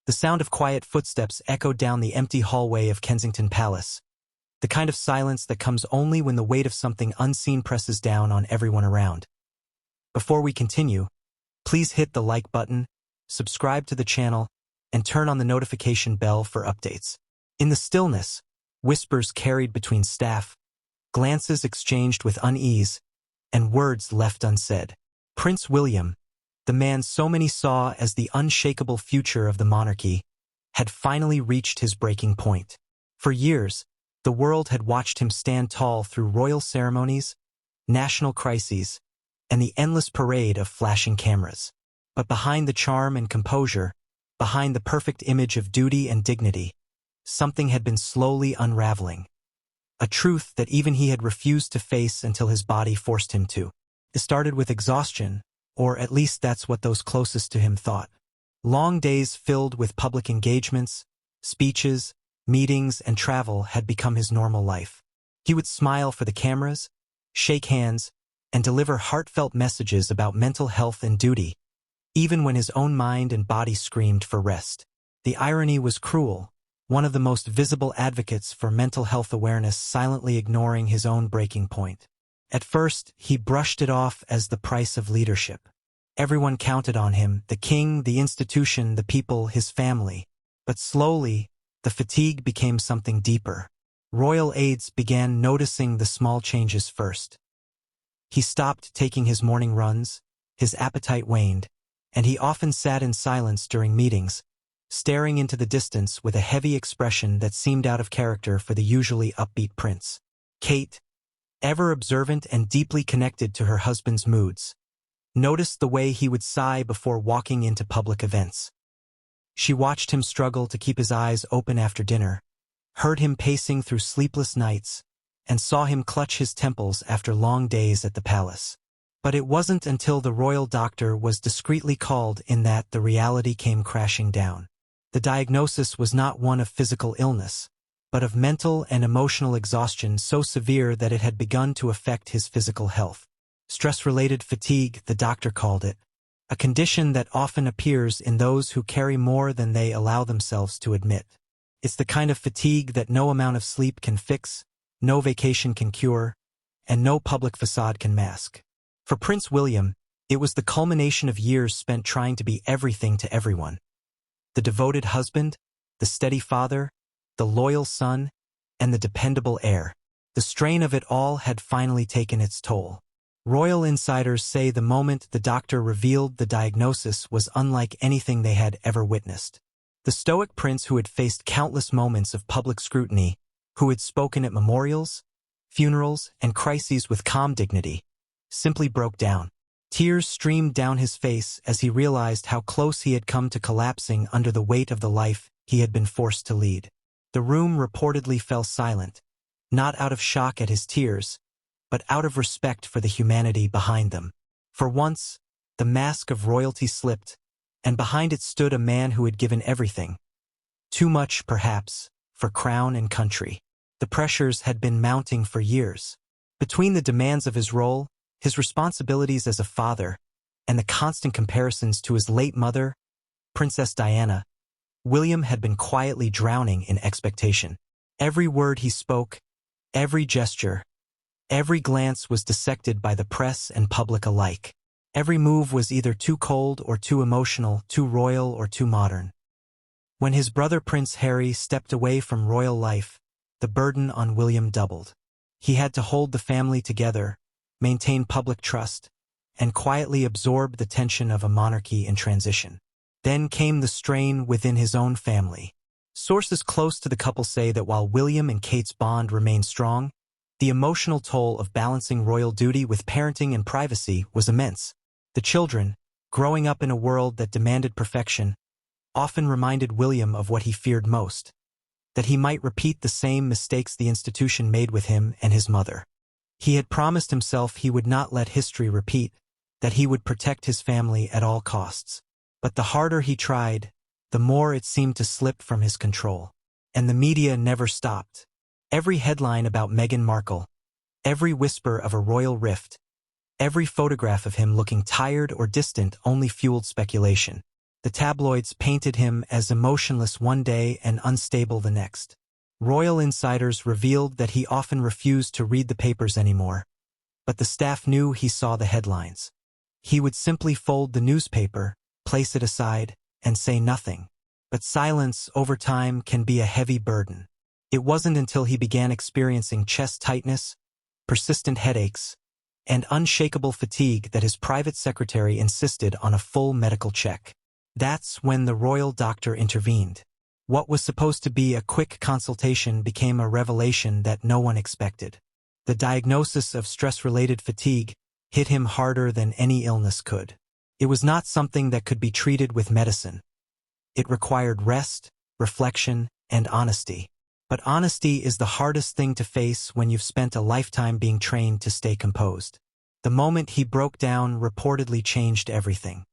The sound of quiet footsteps echoed down the empty hallway of Kensington Palace, the kind of silence that comes only when the weight of something unseen presses down on everyone around. Before we continue, please hit the like button, subscribe to the channel, and turn on the notification bell for updates. In the stillness, whispers carried between staff, glances exchanged with unease, and words left unsaid. Prince William, the man so many saw as the unshakable future of the monarchy, had finally reached his breaking point. For years, the world had watched him stand tall through royal ceremonies, national crises, and the endless parade of flashing cameras. But behind the charm and composure, behind the perfect image of duty and dignity, something had been slowly unraveling. A truth that even he had refused to face until his body forced him to. It started with exhaustion, or at least that's what those closest to him thought. Long days filled with public engagements, speeches, meetings, and travel had become his normal life. He would smile for the cameras, shake hands, and deliver heartfelt messages about mental health and duty, even when his own mind and body screamed for rest. The irony was cruel, one of the most visible advocates for mental health awareness silently ignoring his own breaking point. At first, he brushed it off as the price of leadership. Everyone counted on him, the king, the institution, the people, his family. But slowly, the fatigue became something deeper. Royal aides began noticing the small changes first. He stopped taking his morning runs, his appetite waned, and he often sat in silence during meetings, staring into the distance with a heavy expression that seemed out of character for the usually upbeat prince. Kate, ever observant and deeply connected to her husband's moods, noticed the way he would sigh before walking into public events. She watched him struggle to keep his eyes open after dinner, heard him pacing through sleepless nights, and saw him clutch his temples after long days at the palace. But it wasn't until the royal doctor was discreetly called in that the reality came crashing down. The diagnosis was not one of physical illness, but of mental and emotional exhaustion so severe that it had begun to affect his physical health. Stress-related fatigue, the doctor called it, a condition that often appears in those who carry more than they allow themselves to admit. It's the kind of fatigue that no amount of sleep can fix, no vacation can cure, and no public facade can mask. For Prince William, it was the culmination of years spent trying to be everything to everyone. The devoted husband, the steady father, the loyal son, and the dependable heir. The strain of it all had finally taken its toll. Royal insiders say the moment the doctor revealed the diagnosis was unlike anything they had ever witnessed. The stoic prince who had faced countless moments of public scrutiny, who had spoken at memorials, funerals, and crises with calm dignity, simply broke down. Tears streamed down his face as he realized how close he had come to collapsing under the weight of the life he had been forced to lead. The room reportedly fell silent, not out of shock at his tears, but out of respect for the humanity behind them. For once, the mask of royalty slipped, and behind it stood a man who had given everything. Too much, perhaps, for crown and country. The pressures had been mounting for years. Between the demands of his role, his responsibilities as a father, and the constant comparisons to his late mother, Princess Diana, William had been quietly drowning in expectation. Every word he spoke, every gesture, every glance was dissected by the press and public alike. Every move was either too cold or too emotional, too royal or too modern. When his brother Prince Harry stepped away from royal life, the burden on William doubled. He had to hold the family together, maintain public trust, and quietly absorb the tension of a monarchy in transition. Then came the strain within his own family. Sources close to the couple say that while William and Kate's bond remained strong, the emotional toll of balancing royal duty with parenting and privacy was immense. The children, growing up in a world that demanded perfection, often reminded William of what he feared most, that he might repeat the same mistakes the institution made with him and his mother. He had promised himself he would not let history repeat, that he would protect his family at all costs. But the harder he tried, the more it seemed to slip from his control. And the media never stopped. Every headline about Meghan Markle, every whisper of a royal rift, every photograph of him looking tired or distant only fueled speculation. The tabloids painted him as emotionless one day and unstable the next. Royal insiders revealed that he often refused to read the papers anymore, but the staff knew he saw the headlines. He would simply fold the newspaper, place it aside, and say nothing. But silence over time can be a heavy burden. It wasn't until he began experiencing chest tightness, persistent headaches, and unshakable fatigue that his private secretary insisted on a full medical check. That's when the royal doctor intervened. What was supposed to be a quick consultation became a revelation that no one expected. The diagnosis of stress-related fatigue hit him harder than any illness could. It was not something that could be treated with medicine. It required rest, reflection, and honesty. But honesty is the hardest thing to face when you've spent a lifetime being trained to stay composed. The moment he broke down reportedly changed everything.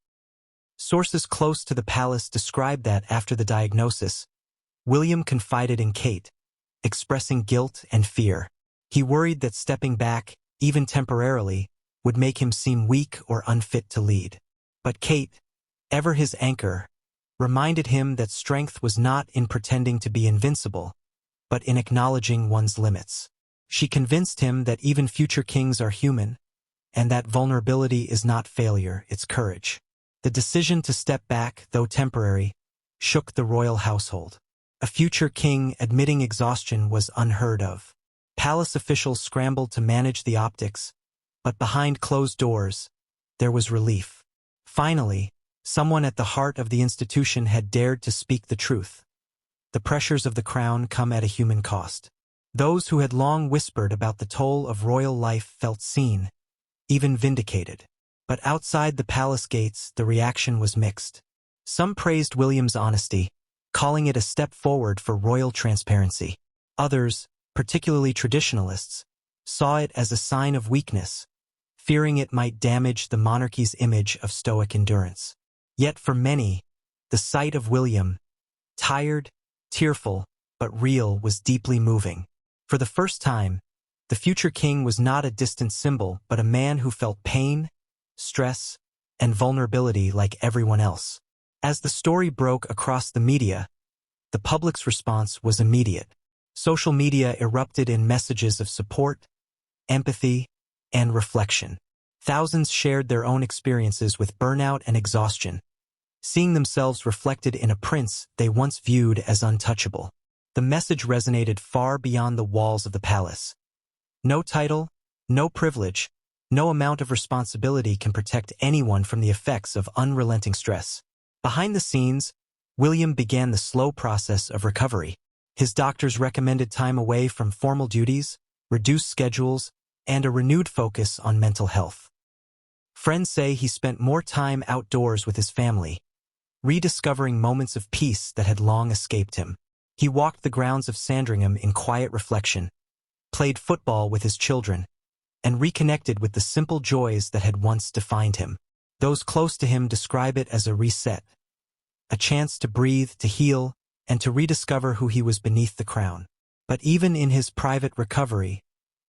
Sources close to the palace described that after the diagnosis, William confided in Kate, expressing guilt and fear. He worried that stepping back, even temporarily, would make him seem weak or unfit to lead. But Kate, ever his anchor, reminded him that strength was not in pretending to be invincible, but in acknowledging one's limits. She convinced him that even future kings are human, and that vulnerability is not failure, it's courage. The decision to step back, though temporary, shook the royal household. A future king admitting exhaustion was unheard of. Palace officials scrambled to manage the optics, but behind closed doors, there was relief. Finally, someone at the heart of the institution had dared to speak the truth. The pressures of the crown come at a human cost. Those who had long whispered about the toll of royal life felt seen, even vindicated. But outside the palace gates, the reaction was mixed. Some praised William's honesty, calling it a step forward for royal transparency. Others, particularly traditionalists, saw it as a sign of weakness, fearing it might damage the monarchy's image of stoic endurance. Yet for many, the sight of William, tired, tearful, but real, was deeply moving. For the first time, the future king was not a distant symbol, but a man who felt pain, stress, and vulnerability like everyone else. As the story broke across the media, the public's response was immediate. Social media erupted in messages of support, empathy, and reflection. Thousands shared their own experiences with burnout and exhaustion, seeing themselves reflected in a prince they once viewed as untouchable. The message resonated far beyond the walls of the palace. No title, no privilege, no amount of responsibility can protect anyone from the effects of unrelenting stress. Behind the scenes, William began the slow process of recovery. His doctors recommended time away from formal duties, reduced schedules, and a renewed focus on mental health. Friends say he spent more time outdoors with his family, rediscovering moments of peace that had long escaped him. He walked the grounds of Sandringham in quiet reflection, played football with his children, and reconnected with the simple joys that had once defined him. Those close to him describe it as a reset, a chance to breathe, to heal, and to rediscover who he was beneath the crown. But even in his private recovery,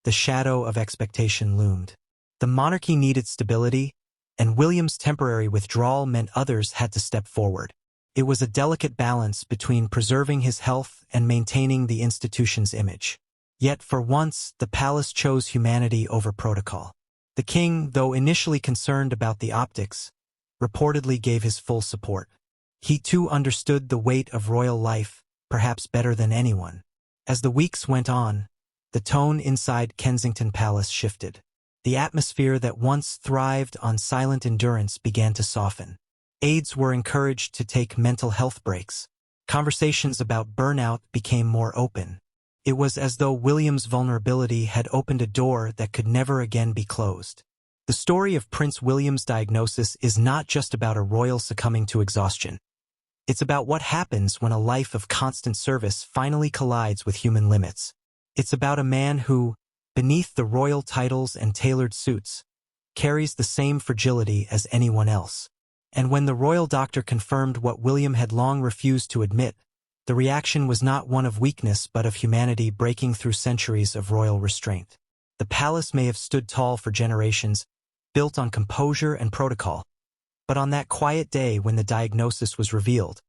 the shadow of expectation loomed. The monarchy needed stability, and William's temporary withdrawal meant others had to step forward. It was a delicate balance between preserving his health and maintaining the institution's image. Yet for once, the palace chose humanity over protocol. The king, though initially concerned about the optics, reportedly gave his full support. He too understood the weight of royal life, perhaps better than anyone. As the weeks went on, the tone inside Kensington Palace shifted. The atmosphere that once thrived on silent endurance began to soften. Aides were encouraged to take mental health breaks. Conversations about burnout became more open. It was as though William's vulnerability had opened a door that could never again be closed. The story of Prince William's diagnosis is not just about a royal succumbing to exhaustion. It's about what happens when a life of constant service finally collides with human limits. It's about a man who, beneath the royal titles and tailored suits, carries the same fragility as anyone else. And when the royal doctor confirmed what William had long refused to admit, the reaction was not one of weakness but of humanity breaking through centuries of royal restraint. The palace may have stood tall for generations, built on composure and protocol, But on that quiet day when the diagnosis was revealed,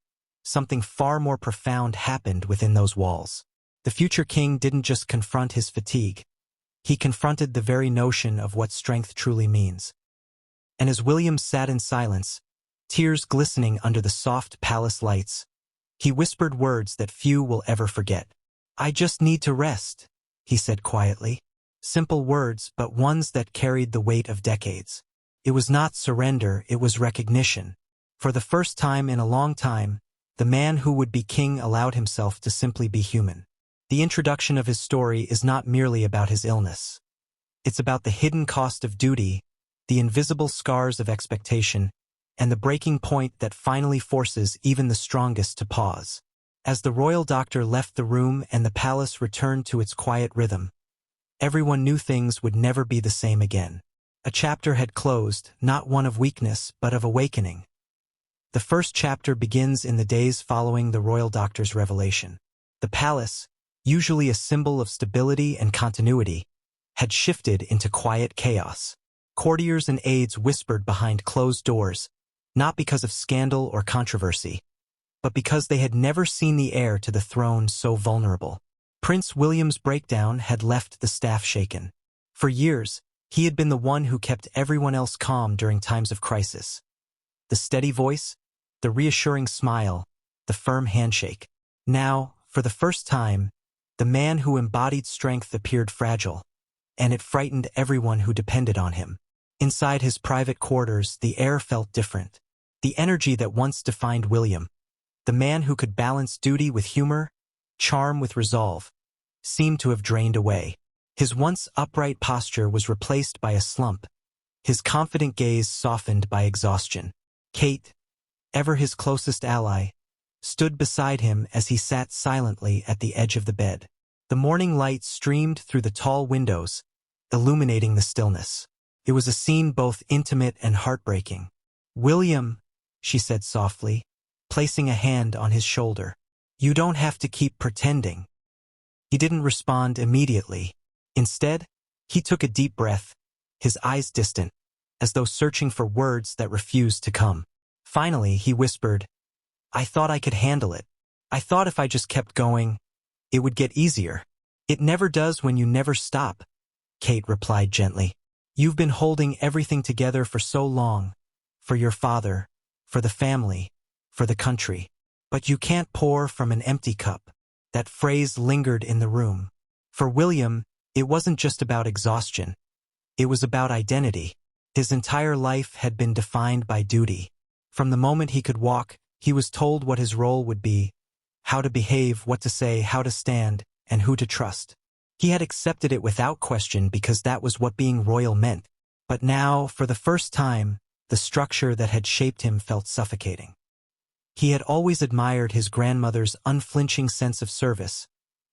something far more profound happened within those walls. The future king didn't just confront his fatigue. He confronted the very notion of what strength truly means. And as William sat in silence, tears glistening under the soft palace lights, he whispered words that few will ever forget. "I just need to rest," he said quietly. Simple words, but ones that carried the weight of decades. It was not surrender, it was recognition. For the first time in a long time, the man who would be king allowed himself to simply be human. The introduction of his story is not merely about his illness. It's about the hidden cost of duty, the invisible scars of expectation, and the breaking point that finally forces even the strongest to pause. As the royal doctor left the room and the palace returned to its quiet rhythm, everyone knew things would never be the same again. A chapter had closed, not one of weakness, but of awakening. The first chapter begins in the days following the royal doctor's revelation. The palace, usually a symbol of stability and continuity, had shifted into quiet chaos. Courtiers and aides whispered behind closed doors, not because of scandal or controversy, but because they had never seen the heir to the throne so vulnerable. Prince William's breakdown had left the staff shaken. For years, he had been the one who kept everyone else calm during times of crisis. The steady voice, the reassuring smile, the firm handshake. Now, for the first time, the man who embodied strength appeared fragile, and it frightened everyone who depended on him. Inside his private quarters, the air felt different. The energy that once defined William, the man who could balance duty with humor, charm with resolve, seemed to have drained away. His once upright posture was replaced by a slump, his confident gaze softened by exhaustion. Kate, ever his closest ally, stood beside him as he sat silently at the edge of the bed. The morning light streamed through the tall windows, illuminating the stillness. It was a scene both intimate and heartbreaking. "William," she said softly, placing a hand on his shoulder. "You don't have to keep pretending." He didn't respond immediately. Instead, he took a deep breath, his eyes distant, as though searching for words that refused to come. Finally, he whispered, "I thought I could handle it. I thought if I just kept going, it would get easier." "It never does when you never stop," Kate replied gently. "You've been holding everything together for so long, for your father, for the family, for the country. But you can't pour from an empty cup." That phrase lingered in the room. For William, it wasn't just about exhaustion. It was about identity. His entire life had been defined by duty. From the moment he could walk, he was told what his role would be, how to behave, what to say, how to stand, and who to trust. He had accepted it without question because that was what being royal meant. But now, for the first time, the structure that had shaped him felt suffocating. He had always admired his grandmother's unflinching sense of service,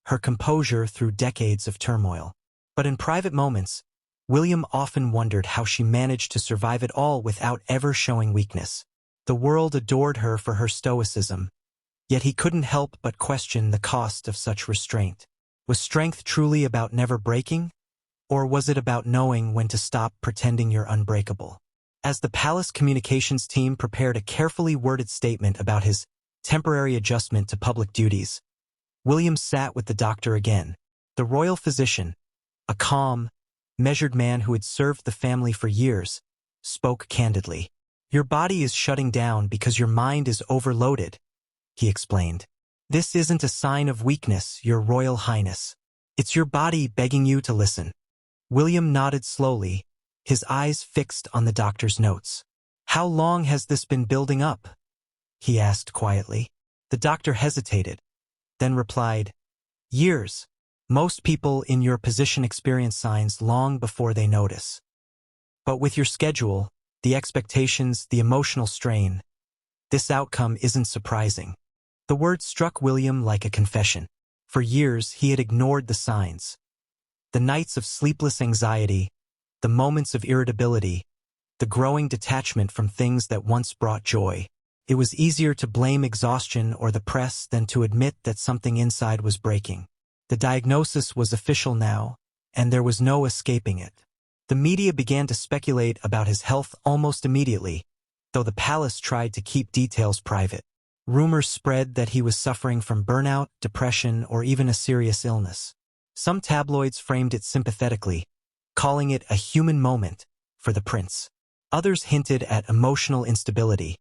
her composure through decades of turmoil. But in private moments, William often wondered how she managed to survive it all without ever showing weakness. The world adored her for her stoicism, yet he couldn't help but question the cost of such restraint. Was strength truly about never breaking? Or was it about knowing when to stop pretending you're unbreakable? As the palace communications team prepared a carefully worded statement about his temporary adjustment to public duties, William sat with the doctor again. The royal physician, a calm, measured man who had served the family for years, spoke candidly. "Your body is shutting down because your mind is overloaded," he explained. "This isn't a sign of weakness, Your Royal Highness. It's your body begging you to listen." William nodded slowly, his eyes fixed on the doctor's notes. "How long has this been building up?" he asked quietly. The doctor hesitated, then replied, "Years. Most people in your position experience signs long before they notice. But with your schedule, the expectations, the emotional strain, this outcome isn't surprising." The word struck William like a confession. For years, he had ignored the signs. The nights of sleepless anxiety, the moments of irritability, the growing detachment from things that once brought joy. It was easier to blame exhaustion or the press than to admit that something inside was breaking. The diagnosis was official now, and there was no escaping it. The media began to speculate about his health almost immediately, though the palace tried to keep details private. Rumors spread that he was suffering from burnout, depression, or even a serious illness. Some tabloids framed it sympathetically, calling it a human moment for the prince. Others hinted at emotional instability,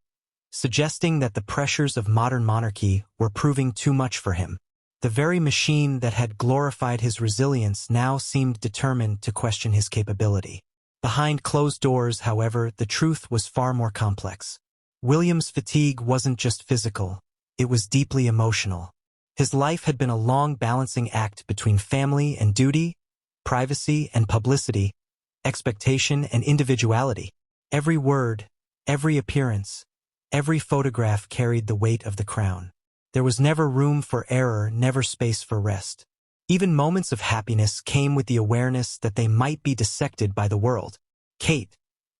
suggesting that the pressures of modern monarchy were proving too much for him. The very machine that had glorified his resilience now seemed determined to question his capability. Behind closed doors, however, the truth was far more complex. William's fatigue wasn't just physical, it was deeply emotional. His life had been a long balancing act between family and duty, privacy and publicity, expectation and individuality. Every word, every appearance, every photograph carried the weight of the crown. There was never room for error, never space for rest. Even moments of happiness came with the awareness that they might be dissected by the world. Kate,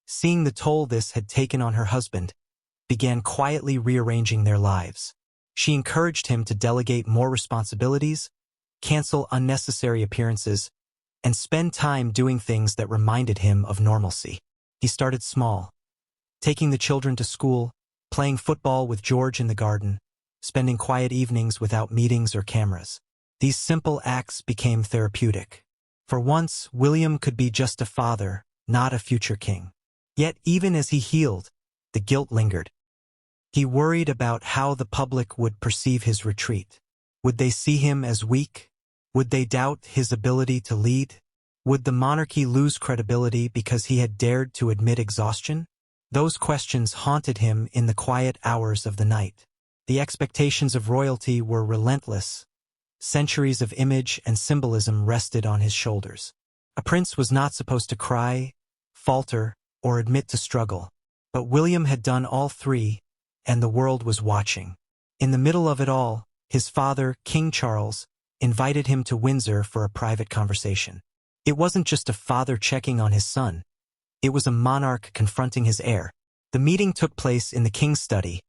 seeing the toll this had taken on her husband, began quietly rearranging their lives. She encouraged him to delegate more responsibilities, cancel unnecessary appearances, and spend time doing things that reminded him of normalcy. He started small, taking the children to school, playing football with George in the garden, spending quiet evenings without meetings or cameras. These simple acts became therapeutic. For once, William could be just a father, not a future king. Yet even as he healed, the guilt lingered. He worried about how the public would perceive his retreat. Would they see him as weak? Would they doubt his ability to lead? Would the monarchy lose credibility because he had dared to admit exhaustion? Those questions haunted him in the quiet hours of the night. The expectations of royalty were relentless. Centuries of image and symbolism rested on his shoulders. A prince was not supposed to cry, falter, or admit to struggle. But William had done all three, and the world was watching. In the middle of it all, his father, King Charles, invited him to Windsor for a private conversation. It wasn't just a father checking on his son. It was a monarch confronting his heir. The meeting took place in the king's study,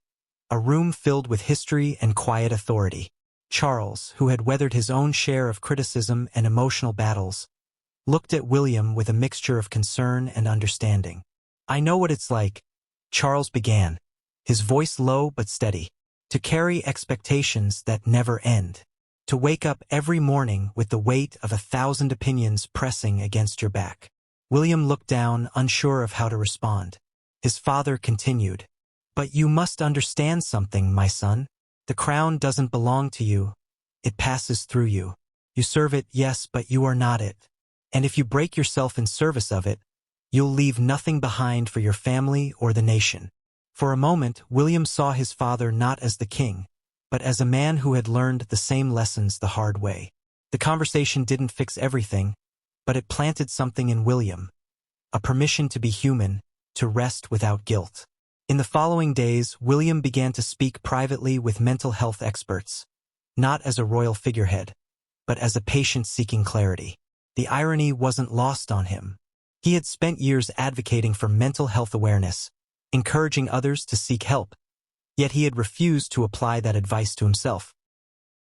a room filled with history and quiet authority. Charles, who had weathered his own share of criticism and emotional battles, looked at William with a mixture of concern and understanding. "I know what it's like," Charles began, his voice low but steady, "to carry expectations that never end. To wake up every morning with the weight of 1,000 opinions pressing against your back." William looked down, unsure of how to respond. His father continued, "But you must understand something, my son. The crown doesn't belong to you. It passes through you. You serve it, yes, but you are not it. And if you break yourself in service of it, you'll leave nothing behind for your family or the nation." For a moment, William saw his father not as the king, but as a man who had learned the same lessons the hard way. The conversation didn't fix everything, but it planted something in William, a permission to be human, to rest without guilt. In the following days, William began to speak privately with mental health experts, not as a royal figurehead, but as a patient seeking clarity. The irony wasn't lost on him. He had spent years advocating for mental health awareness, encouraging others to seek help, yet he had refused to apply that advice to himself.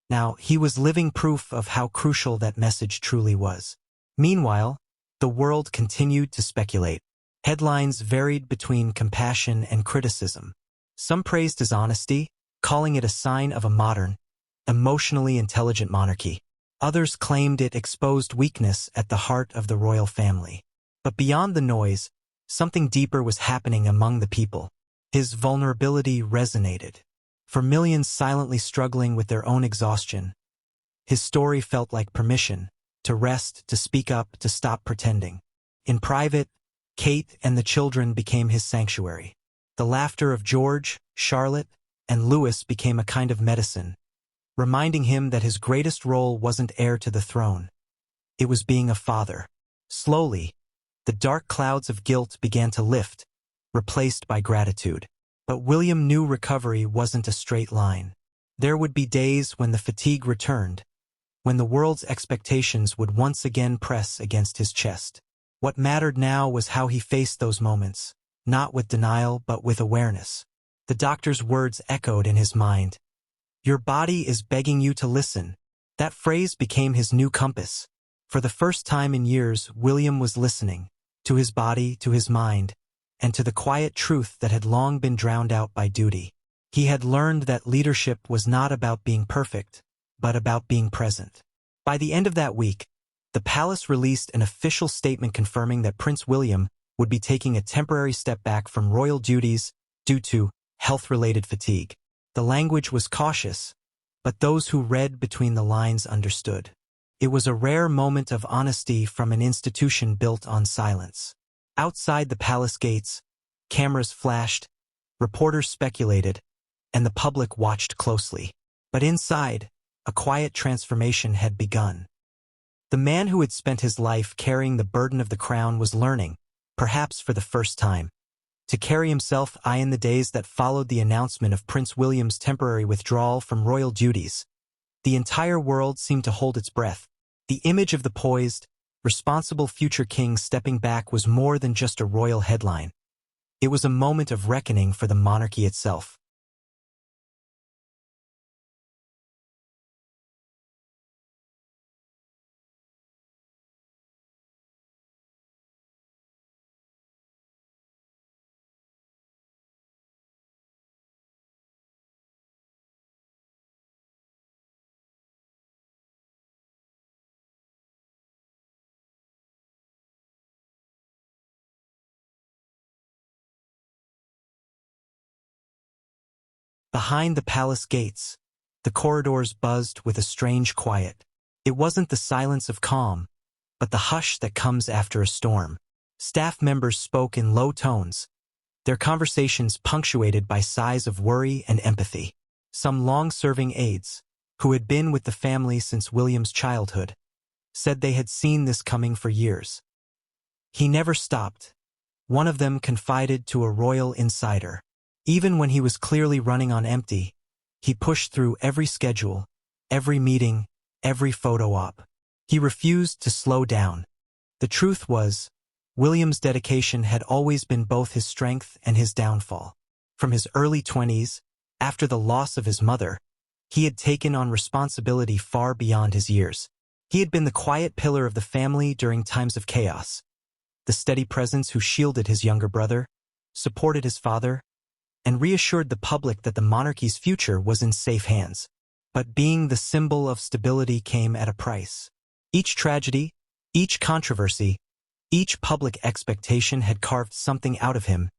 Now, he was living proof of how crucial that message truly was. Meanwhile, the world continued to speculate. Headlines varied between compassion and criticism. Some praised his honesty, calling it a sign of a modern, emotionally intelligent monarchy. Others claimed it exposed weakness at the heart of the royal family. But beyond the noise, something deeper was happening among the people. His vulnerability resonated. For millions silently struggling with their own exhaustion, his story felt like permission to rest, to speak up, to stop pretending. In private, Kate and the children became his sanctuary. The laughter of George, Charlotte, and Louis became a kind of medicine, reminding him that his greatest role wasn't heir to the throne. It was being a father. Slowly, the dark clouds of guilt began to lift, replaced by gratitude. But William knew recovery wasn't a straight line. There would be days when the fatigue returned, when the world's expectations would once again press against his chest. What mattered now was how he faced those moments, not with denial but with awareness. The doctor's words echoed in his mind. "Your body is begging you to listen." That phrase became his new compass. For the first time in years, William was listening, to his body, to his mind, and to the quiet truth that had long been drowned out by duty. He had learned that leadership was not about being perfect, but about being present. By the end of that week, the palace released an official statement confirming that Prince William would be taking a temporary step back from royal duties due to health-related fatigue. The language was cautious, but those who read between the lines understood. It was a rare moment of honesty from an institution built on silence. Outside the palace gates, cameras flashed, reporters speculated, and the public watched closely. But inside, a quiet transformation had begun. The man who had spent his life carrying the burden of the crown was learning, perhaps for the first time, to carry himself in the days that followed the announcement of Prince William's temporary withdrawal from royal duties. The entire world seemed to hold its breath. The image of the poised, responsible future king stepping back was more than just a royal headline. It was a moment of reckoning for the monarchy itself. Behind the palace gates, the corridors buzzed with a strange quiet. It wasn't the silence of calm, but the hush that comes after a storm. Staff members spoke in low tones, their conversations punctuated by sighs of worry and empathy. Some long-serving aides, who had been with the family since William's childhood, said they had seen this coming for years. He never stopped. One of them confided to a royal insider. Even when he was clearly running on empty, he pushed through every schedule, every meeting, every photo op. He refused to slow down. The truth was, William's dedication had always been both his strength and his downfall. From his early 20s, after the loss of his mother, he had taken on responsibility far beyond his years. He had been the quiet pillar of the family during times of chaos, the steady presence who shielded his younger brother, supported his father, and reassured the public that the monarchy's future was in safe hands. But being the symbol of stability came at a price. Each tragedy, each controversy, each public expectation had carved something out of him,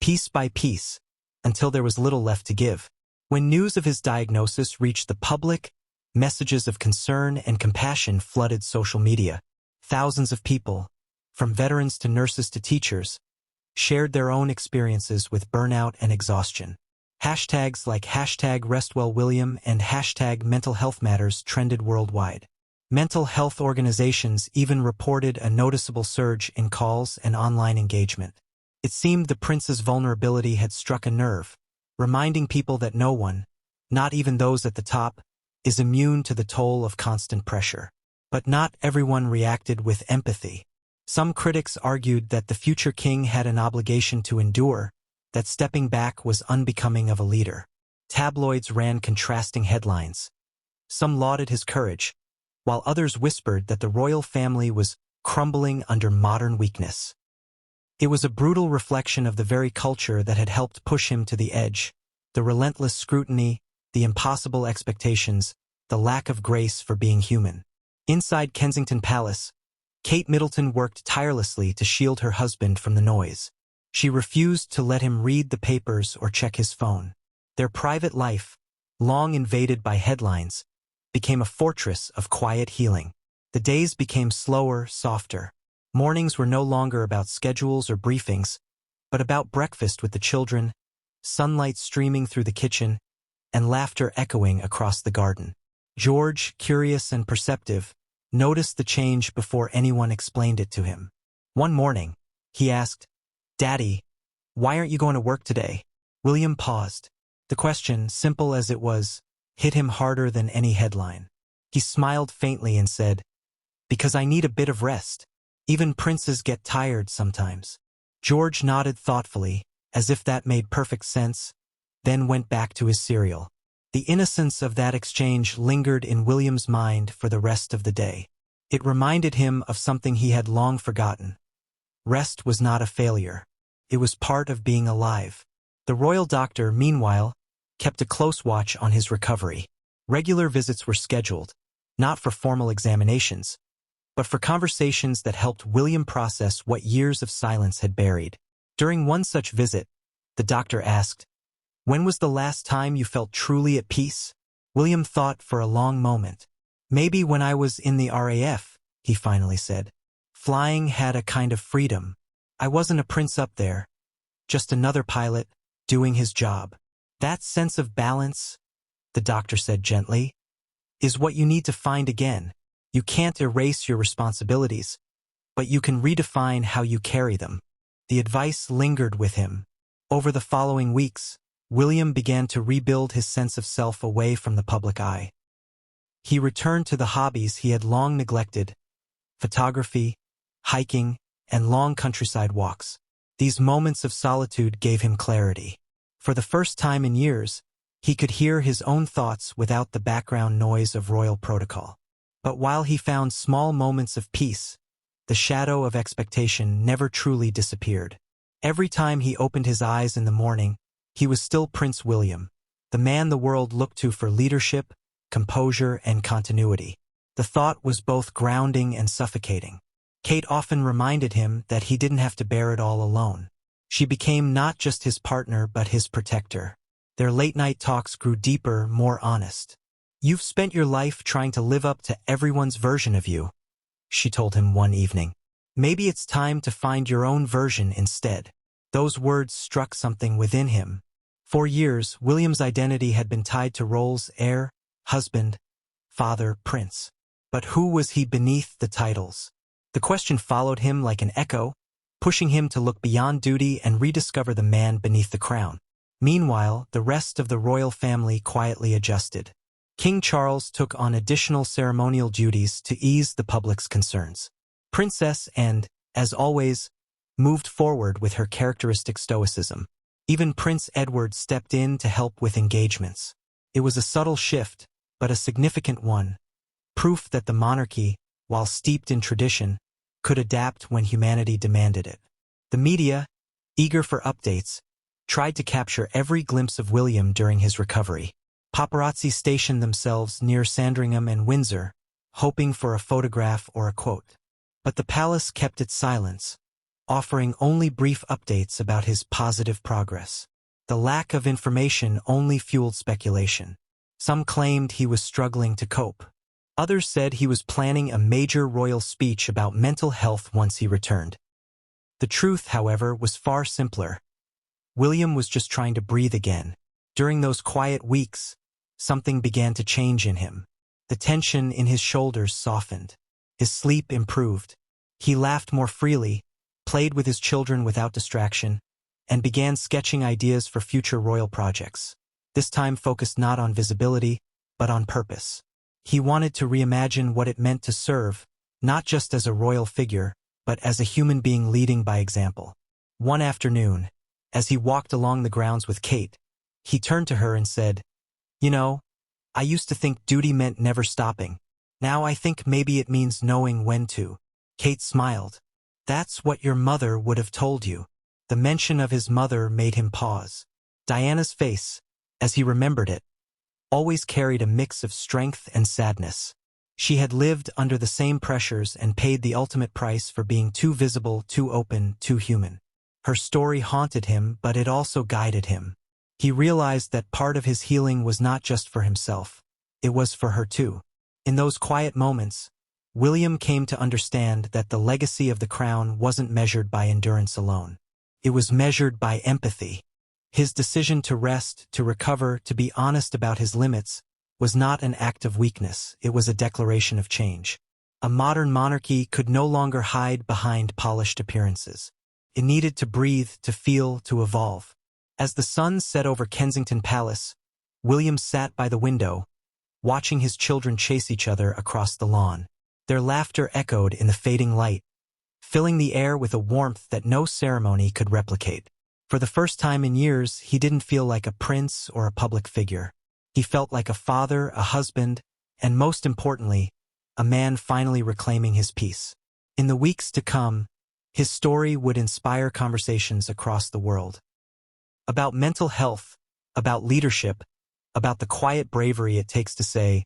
piece by piece, until there was little left to give. When news of his diagnosis reached the public, messages of concern and compassion flooded social media. Thousands of people, from veterans to nurses to teachers, shared their own experiences with burnout and exhaustion. Hashtags like #RestWellWilliam and #MentalHealthMatters trended worldwide. Mental health organizations even reported a noticeable surge in calls and online engagement. It seemed the prince's vulnerability had struck a nerve, reminding people that no one, not even those at the top, is immune to the toll of constant pressure. But not everyone reacted with empathy. Some critics argued that the future king had an obligation to endure, that stepping back was unbecoming of a leader. Tabloids ran contrasting headlines. Some lauded his courage, while others whispered that the royal family was crumbling under modern weakness. It was a brutal reflection of the very culture that had helped push him to the edge, the relentless scrutiny, the impossible expectations, the lack of grace for being human. Inside Kensington Palace, Kate Middleton worked tirelessly to shield her husband from the noise. She refused to let him read the papers or check his phone. Their private life, long invaded by headlines, became a fortress of quiet healing. The days became slower, softer. Mornings were no longer about schedules or briefings, but about breakfast with the children, sunlight streaming through the kitchen, and laughter echoing across the garden. George, curious and perceptive, noticed the change before anyone explained it to him. One morning, he asked, "Daddy, why aren't you going to work today?" William paused. The question, simple as it was, hit him harder than any headline. He smiled faintly and said, "Because I need a bit of rest. Even princes get tired sometimes." George nodded thoughtfully, as if that made perfect sense, then went back to his cereal. The innocence of that exchange lingered in William's mind for the rest of the day. It reminded him of something he had long forgotten. Rest was not a failure. It was part of being alive. The royal doctor, meanwhile, kept a close watch on his recovery. Regular visits were scheduled, not for formal examinations, but for conversations that helped William process what years of silence had buried. During one such visit, the doctor asked, "When was the last time you felt truly at peace?" William thought for a long moment. "Maybe when I was in the RAF," he finally said. "Flying had a kind of freedom. I wasn't a prince up there, just another pilot doing his job. That sense of balance," the doctor said gently, "is what you need to find again. You can't erase your responsibilities, but you can redefine how you carry them." The advice lingered with him. Over the following weeks, William began to rebuild his sense of self away from the public eye. He returned to the hobbies he had long neglected: photography, hiking, and long countryside walks. These moments of solitude gave him clarity. For the first time in years, he could hear his own thoughts without the background noise of royal protocol. But while he found small moments of peace, the shadow of expectation never truly disappeared. Every time he opened his eyes in the morning, he was still Prince William, the man the world looked to for leadership, composure, and continuity. The thought was both grounding and suffocating. Kate often reminded him that he didn't have to bear it all alone. She became not just his partner but his protector. Their late-night talks grew deeper, more honest. "You've spent your life trying to live up to everyone's version of you," she told him one evening. "Maybe it's time to find your own version instead." Those words struck something within him. For years, William's identity had been tied to roles: heir, husband, father, prince. But who was he beneath the titles? The question followed him like an echo, pushing him to look beyond duty and rediscover the man beneath the crown. Meanwhile, the rest of the royal family quietly adjusted. King Charles took on additional ceremonial duties to ease the public's concerns. Princess Anne, as always, moved forward with her characteristic stoicism. Even Prince Edward stepped in to help with engagements. It was a subtle shift, but a significant one, proof that the monarchy, while steeped in tradition, could adapt when humanity demanded it. The media, eager for updates, tried to capture every glimpse of William during his recovery. Paparazzi stationed themselves near Sandringham and Windsor, hoping for a photograph or a quote. But the palace kept its silence, offering only brief updates about his positive progress. The lack of information only fueled speculation. Some claimed he was struggling to cope. Others said he was planning a major royal speech about mental health once he returned. The truth, however, was far simpler. William was just trying to breathe again. During those quiet weeks, something began to change in him. The tension in his shoulders softened. His sleep improved. He laughed more freely, played with his children without distraction, and began sketching ideas for future royal projects. This time focused not on visibility, but on purpose. He wanted to reimagine what it meant to serve, not just as a royal figure, but as a human being leading by example. One afternoon, as he walked along the grounds with Kate, he turned to her and said, "You know, I used to think duty meant never stopping. Now I think maybe it means knowing when to." Kate smiled. "That's what your mother would have told you." The mention of his mother made him pause. Diana's face, as he remembered it, always carried a mix of strength and sadness. She had lived under the same pressures and paid the ultimate price for being too visible, too open, too human. Her story haunted him, but it also guided him. He realized that part of his healing was not just for himself. It was for her too. In those quiet moments, William came to understand that the legacy of the crown wasn't measured by endurance alone. It was measured by empathy. His decision to rest, to recover, to be honest about his limits, was not an act of weakness, it was a declaration of change. A modern monarchy could no longer hide behind polished appearances. It needed to breathe, to feel, to evolve. As the sun set over Kensington Palace, William sat by the window, watching his children chase each other across the lawn. Their laughter echoed in the fading light, filling the air with a warmth that no ceremony could replicate. For the first time in years, he didn't feel like a prince or a public figure. He felt like a father, a husband, and most importantly, a man finally reclaiming his peace. In the weeks to come, His story would inspire conversations across the world. About mental health, about leadership, about the quiet bravery it takes to say,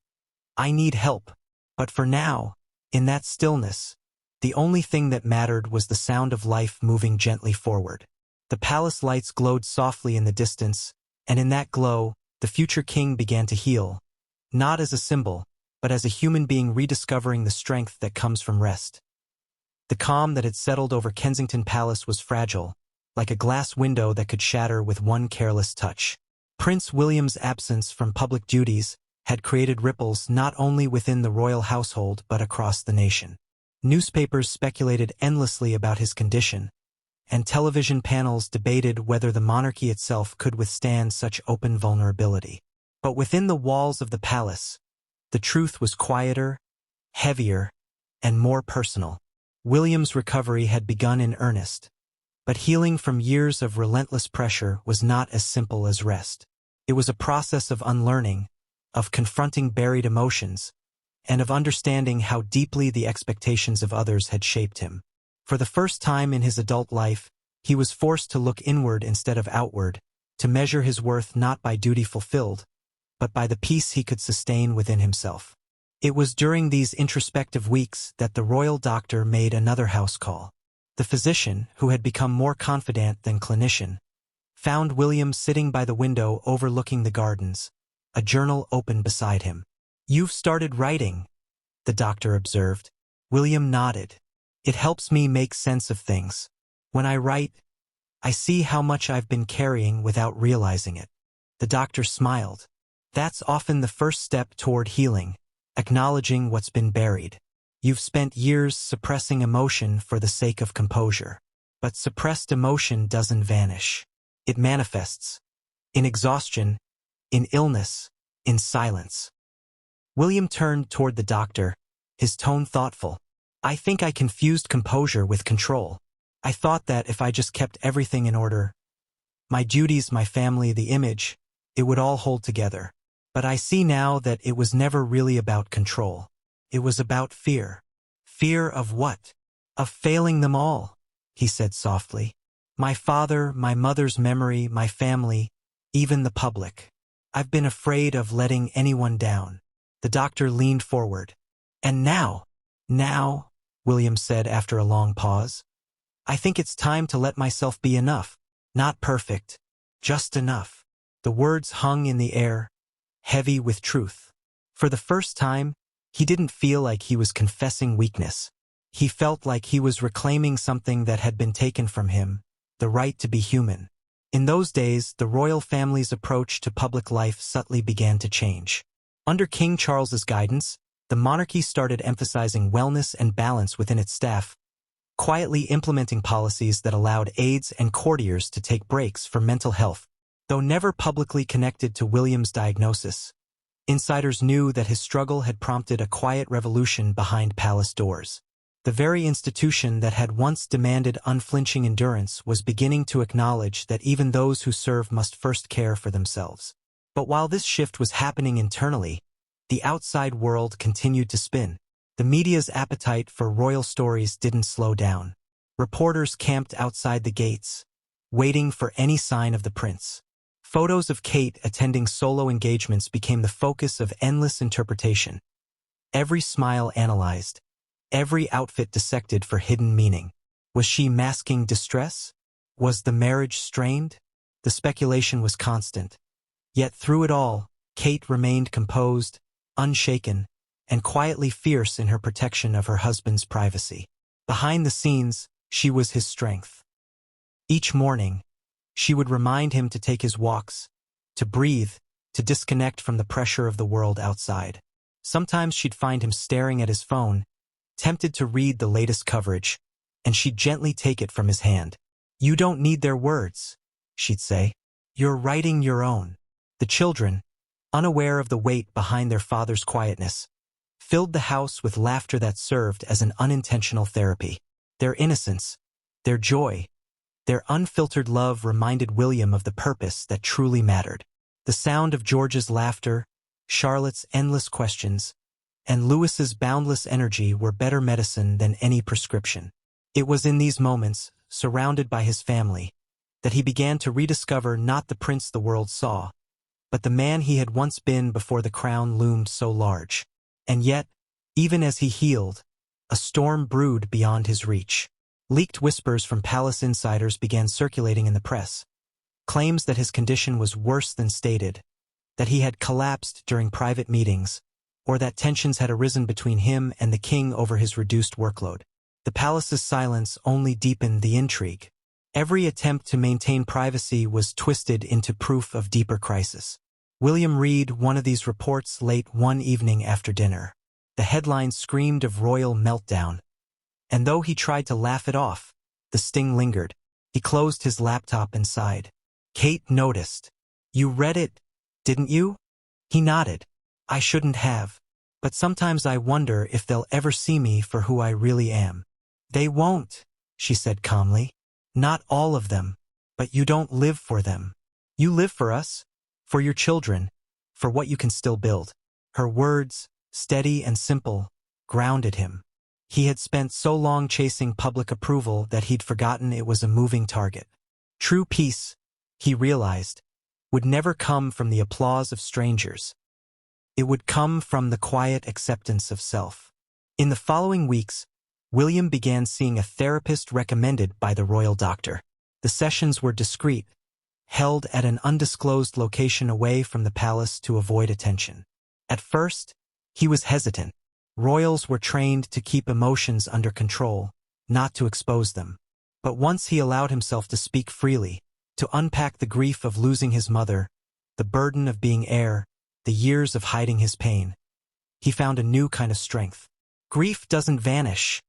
"I need help." But for now, in that stillness, the only thing that mattered was the sound of life moving gently forward. The palace lights glowed softly in the distance, and in that glow, the future king began to heal, not as a symbol, but as a human being rediscovering the strength that comes from rest. The calm that had settled over Kensington Palace was fragile, like a glass window that could shatter with one careless touch. Prince William's absence from public duties had created ripples not only within the royal household but across the nation. Newspapers speculated endlessly about his condition, and television panels debated whether the monarchy itself could withstand such open vulnerability. But within the walls of the palace, the truth was quieter, heavier, and more personal. William's recovery had begun in earnest, but healing from years of relentless pressure was not as simple as rest. It was a process of unlearning, of confronting buried emotions, and of understanding how deeply the expectations of others had shaped him. For the first time in his adult life, he was forced to look inward instead of outward, to measure his worth not by duty fulfilled, but by the peace he could sustain within himself. It was during these introspective weeks that the royal doctor made another house call. The physician, who had become more confident than clinician, found William sitting by the window overlooking the gardens, a journal open beside him. "You've started writing," the doctor observed. William nodded. "It helps me make sense of things. When I write, I see how much I've been carrying without realizing it." The doctor smiled. "That's often the first step toward healing, acknowledging what's been buried. You've spent years suppressing emotion for the sake of composure. But suppressed emotion doesn't vanish. It manifests. In exhaustion, in illness, in silence." William turned toward the doctor, his tone thoughtful. "I think I confused composure with control. I thought that if I just kept everything in order, my duties, my family, the image, it would all hold together. But I see now that it was never really about control. It was about fear." "Fear of what?" "Of failing them all," he said softly. "My father, my mother's memory, my family, even the public. I've been afraid of letting anyone down." The doctor leaned forward. "And now," William said after a long pause, "I think it's time to let myself be enough. Not perfect, just enough." The words hung in the air, heavy with truth. For the first time, he didn't feel like he was confessing weakness. He felt like he was reclaiming something that had been taken from him, the right to be human. In those days, the royal family's approach to public life subtly began to change. Under King Charles's guidance, the monarchy started emphasizing wellness and balance within its staff, quietly implementing policies that allowed aides and courtiers to take breaks for mental health. Though never publicly connected to William's diagnosis, insiders knew that his struggle had prompted a quiet revolution behind palace doors. The very institution that had once demanded unflinching endurance was beginning to acknowledge that even those who serve must first care for themselves. But while this shift was happening internally, the outside world continued to spin. The media's appetite for royal stories didn't slow down. Reporters camped outside the gates, waiting for any sign of the prince. Photos of Kate attending solo engagements became the focus of endless interpretation. Every smile analyzed, every outfit dissected for hidden meaning. Was she masking distress? Was the marriage strained? The speculation was constant. Yet through it all, Kate remained composed, unshaken, and quietly fierce in her protection of her husband's privacy. Behind the scenes, she was his strength. Each morning, she would remind him to take his walks, to breathe, to disconnect from the pressure of the world outside. Sometimes she'd find him staring at his phone, tempted to read the latest coverage, and she'd gently take it from his hand. "You don't need their words," she'd say. "You're writing your own." The children, unaware of the weight behind their father's quietness, filled the house with laughter that served as an unintentional therapy. Their innocence, their joy, their unfiltered love reminded William of the purpose that truly mattered. The sound of George's laughter, Charlotte's endless questions, and Louis's boundless energy were better medicine than any prescription. It was in these moments, surrounded by his family, that he began to rediscover not the prince the world saw, but the man he had once been before the crown loomed so large. And yet, even as he healed, a storm brewed beyond his reach. Leaked whispers from palace insiders began circulating in the press. Claims that his condition was worse than stated, that he had collapsed during private meetings, or that tensions had arisen between him and the king over his reduced workload. The palace's silence only deepened the intrigue. Every attempt to maintain privacy was twisted into proof of deeper crisis. William read one of these reports late one evening after dinner. The headline screamed of royal meltdown. And though he tried to laugh it off, the sting lingered. He closed his laptop and sighed. Kate noticed. "You read it, didn't you?" He nodded. "I shouldn't have. But sometimes I wonder if they'll ever see me for who I really am." "They won't," she said calmly. "Not all of them. But you don't live for them. You live for us, for your children, for what you can still build." Her words, steady and simple, grounded him. He had spent so long chasing public approval that he'd forgotten it was a moving target. True peace, he realized, would never come from the applause of strangers. It would come from the quiet acceptance of self. In the following weeks, William began seeing a therapist recommended by the royal doctor. The sessions were discreet, held at an undisclosed location away from the palace to avoid attention. At first, he was hesitant. Royals were trained to keep emotions under control, not to expose them. But once he allowed himself to speak freely, to unpack the grief of losing his mother, the burden of being heir, the years of hiding his pain, he found a new kind of strength. "Grief doesn't vanish,"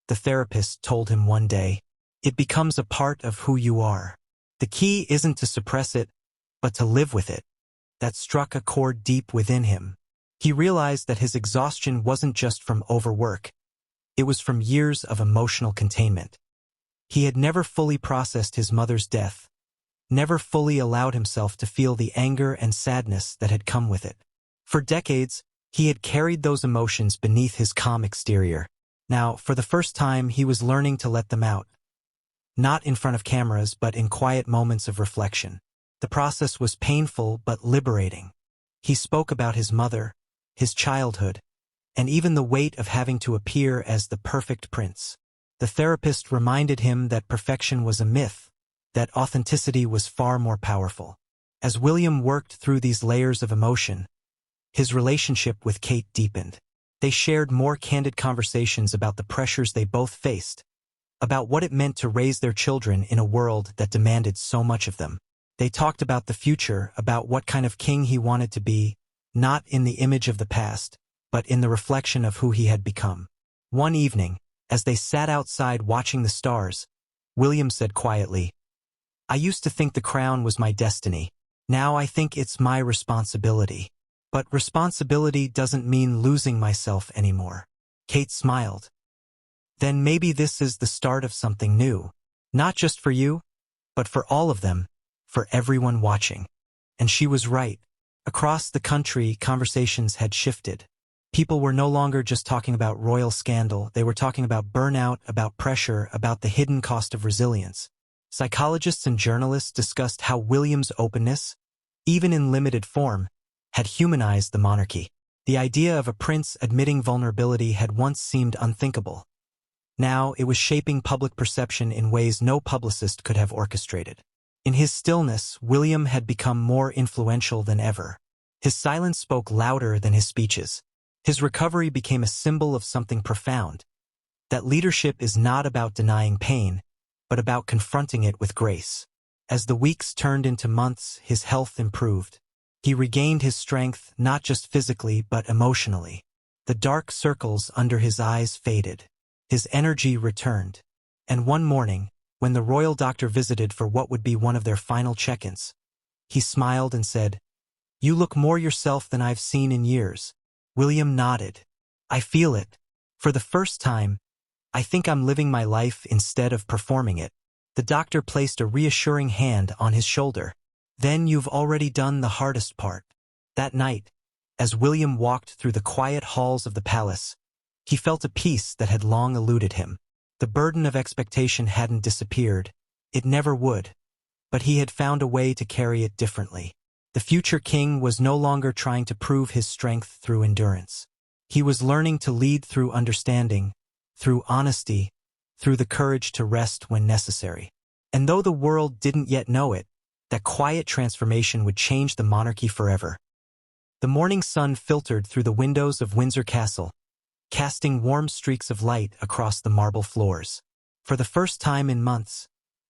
the therapist told him one day. "It becomes a part of who you are. The key isn't to suppress it, but to live with it." That struck a chord deep within him. He realized that his exhaustion wasn't just from overwork. It was from years of emotional containment. He had never fully processed his mother's death, never fully allowed himself to feel the anger and sadness that had come with it. For decades, he had carried those emotions beneath his calm exterior. Now, for the first time, he was learning to let them out. Not in front of cameras, but in quiet moments of reflection. The process was painful but liberating. He spoke about his mother, his childhood, and even the weight of having to appear as the perfect prince. The therapist reminded him that perfection was a myth, that authenticity was far more powerful. As William worked through these layers of emotion, his relationship with Kate deepened. They shared more candid conversations about the pressures they both faced, about what it meant to raise their children in a world that demanded so much of them. They talked about the future, about what kind of king he wanted to be, not in the image of the past, but in the reflection of who he had become. One evening, as they sat outside watching the stars, William said quietly, "I used to think the crown was my destiny. Now I think it's my responsibility. But responsibility doesn't mean losing myself anymore." Kate smiled. "Then maybe this is the start of something new. Not just for you, but for all of them, for everyone watching." And she was right. Across the country, conversations had shifted. People were no longer just talking about royal scandal. They were talking about burnout, about pressure, about the hidden cost of resilience. Psychologists and journalists discussed how William's openness, even in limited form, had humanized the monarchy. The idea of a prince admitting vulnerability had once seemed unthinkable. Now it was shaping public perception in ways no publicist could have orchestrated. In his stillness, William had become more influential than ever. His silence spoke louder than his speeches. His recovery became a symbol of something profound, that leadership is not about denying pain, but about confronting it with grace. As the weeks turned into months, his health improved. He regained his strength not just physically but emotionally. The dark circles under his eyes faded. His energy returned. And one morning, when the royal doctor visited for what would be one of their final check-ins, he smiled and said, "You look more yourself than I've seen in years." William nodded. "I feel it. For the first time, I think I'm living my life instead of performing it." The doctor placed a reassuring hand on his shoulder. "Then you've already done the hardest part." That night, as William walked through the quiet halls of the palace, he felt a peace that had long eluded him. The burden of expectation hadn't disappeared. It never would. But he had found a way to carry it differently. The future king was no longer trying to prove his strength through endurance. He was learning to lead through understanding, through honesty, through the courage to rest when necessary. And though the world didn't yet know it, that quiet transformation would change the monarchy forever. The morning sun filtered through the windows of Windsor Castle, casting warm streaks of light across the marble floors. For the first time in months,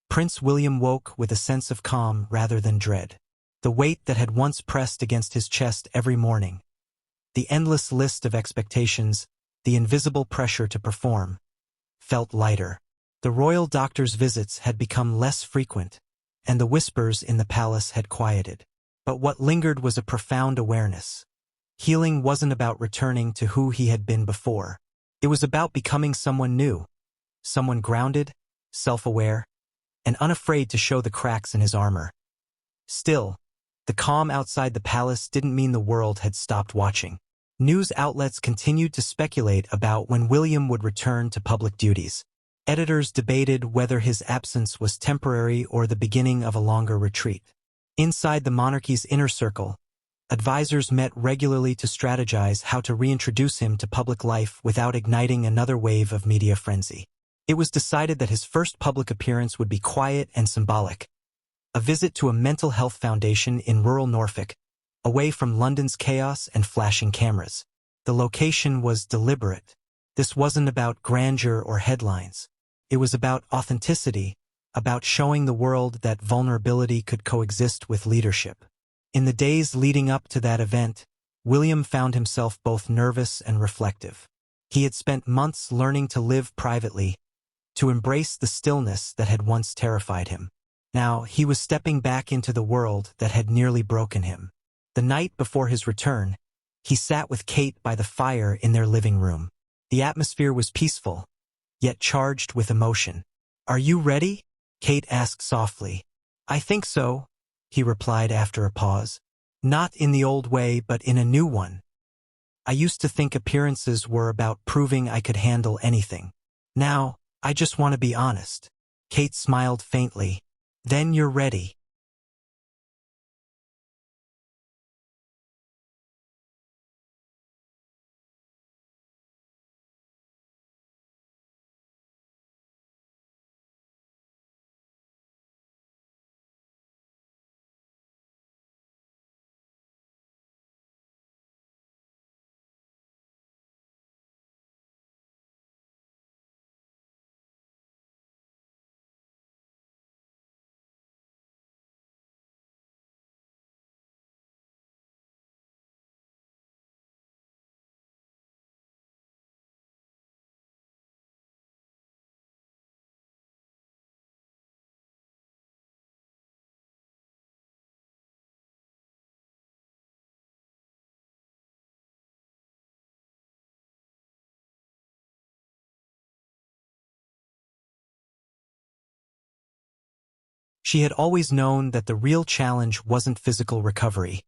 Prince William woke with a sense of calm rather than dread. The weight that had once pressed against his chest every morning, the endless list of expectations, the invisible pressure to perform, felt lighter. The royal doctor's visits had become less frequent, and the whispers in the palace had quieted. But what lingered was a profound awareness. Healing wasn't about returning to who he had been before. It was about becoming someone new, someone grounded, self-aware, and unafraid to show the cracks in his armor. Still, the calm outside the palace didn't mean the world had stopped watching. News outlets continued to speculate about when William would return to public duties. Editors debated whether his absence was temporary or the beginning of a longer retreat. Inside the monarchy's inner circle, advisors met regularly to strategize how to reintroduce him to public life without igniting another wave of media frenzy. It was decided that his first public appearance would be quiet and symbolic, a visit to a mental health foundation in rural Norfolk, away from London's chaos and flashing cameras. The location was deliberate. This wasn't about grandeur or headlines. It was about authenticity, about showing the world that vulnerability could coexist with leadership. In the days leading up to that event, William found himself both nervous and reflective. He had spent months learning to live privately, to embrace the stillness that had once terrified him. Now, he was stepping back into the world that had nearly broken him. The night before his return, he sat with Kate by the fire in their living room. The atmosphere was peaceful, yet charged with emotion. "Are you ready?" Kate asked softly. "I think so," he replied after a pause. "Not in the old way, but in a new one. I used to think appearances were about proving I could handle anything. Now, I just want to be honest." Kate smiled faintly. "Then you're ready." She had always known that the real challenge wasn't physical recovery.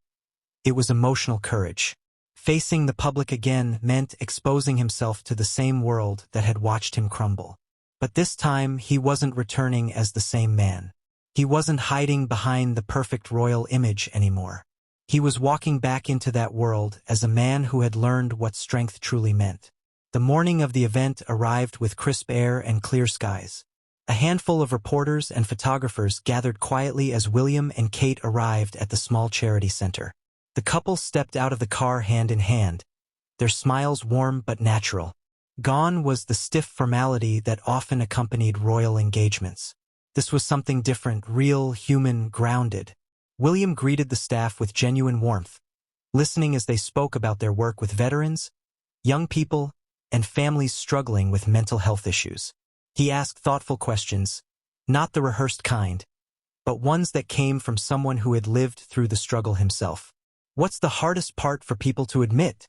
It was emotional courage. Facing the public again meant exposing himself to the same world that had watched him crumble. But this time, he wasn't returning as the same man. He wasn't hiding behind the perfect royal image anymore. He was walking back into that world as a man who had learned what strength truly meant. The morning of the event arrived with crisp air and clear skies. A handful of reporters and photographers gathered quietly as William and Kate arrived at the small charity center. The couple stepped out of the car hand in hand, their smiles warm but natural. Gone was the stiff formality that often accompanied royal engagements. This was something different, real, human, grounded. William greeted the staff with genuine warmth, listening as they spoke about their work with veterans, young people, and families struggling with mental health issues. He asked thoughtful questions, not the rehearsed kind, but ones that came from someone who had lived through the struggle himself. "What's the hardest part for people to admit?"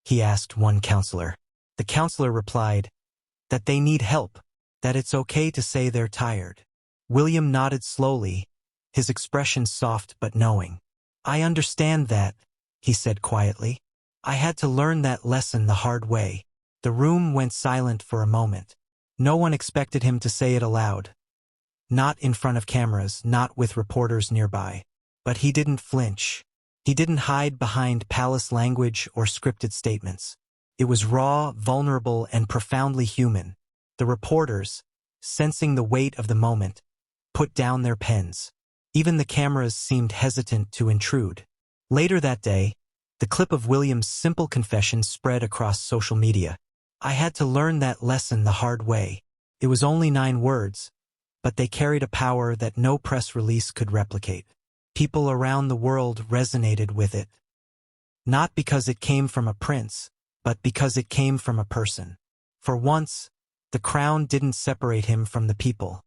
he asked one counselor. The counselor replied, "That they need help, that it's okay to say they're tired." William nodded slowly, his expression soft but knowing. "I understand that," he said quietly. "I had to learn that lesson the hard way." The room went silent for a moment. No one expected him to say it aloud. Not in front of cameras, not with reporters nearby. But he didn't flinch. He didn't hide behind palace language or scripted statements. It was raw, vulnerable, and profoundly human. The reporters, sensing the weight of the moment, put down their pens. Even the cameras seemed hesitant to intrude. Later that day, the clip of William's simple confession spread across social media. I had to learn that lesson the hard way. It was only 9 words, but they carried a power that no press release could replicate. People around the world resonated with it. Not because it came from a prince, but because it came from a person. For once, the crown didn't separate him from the people.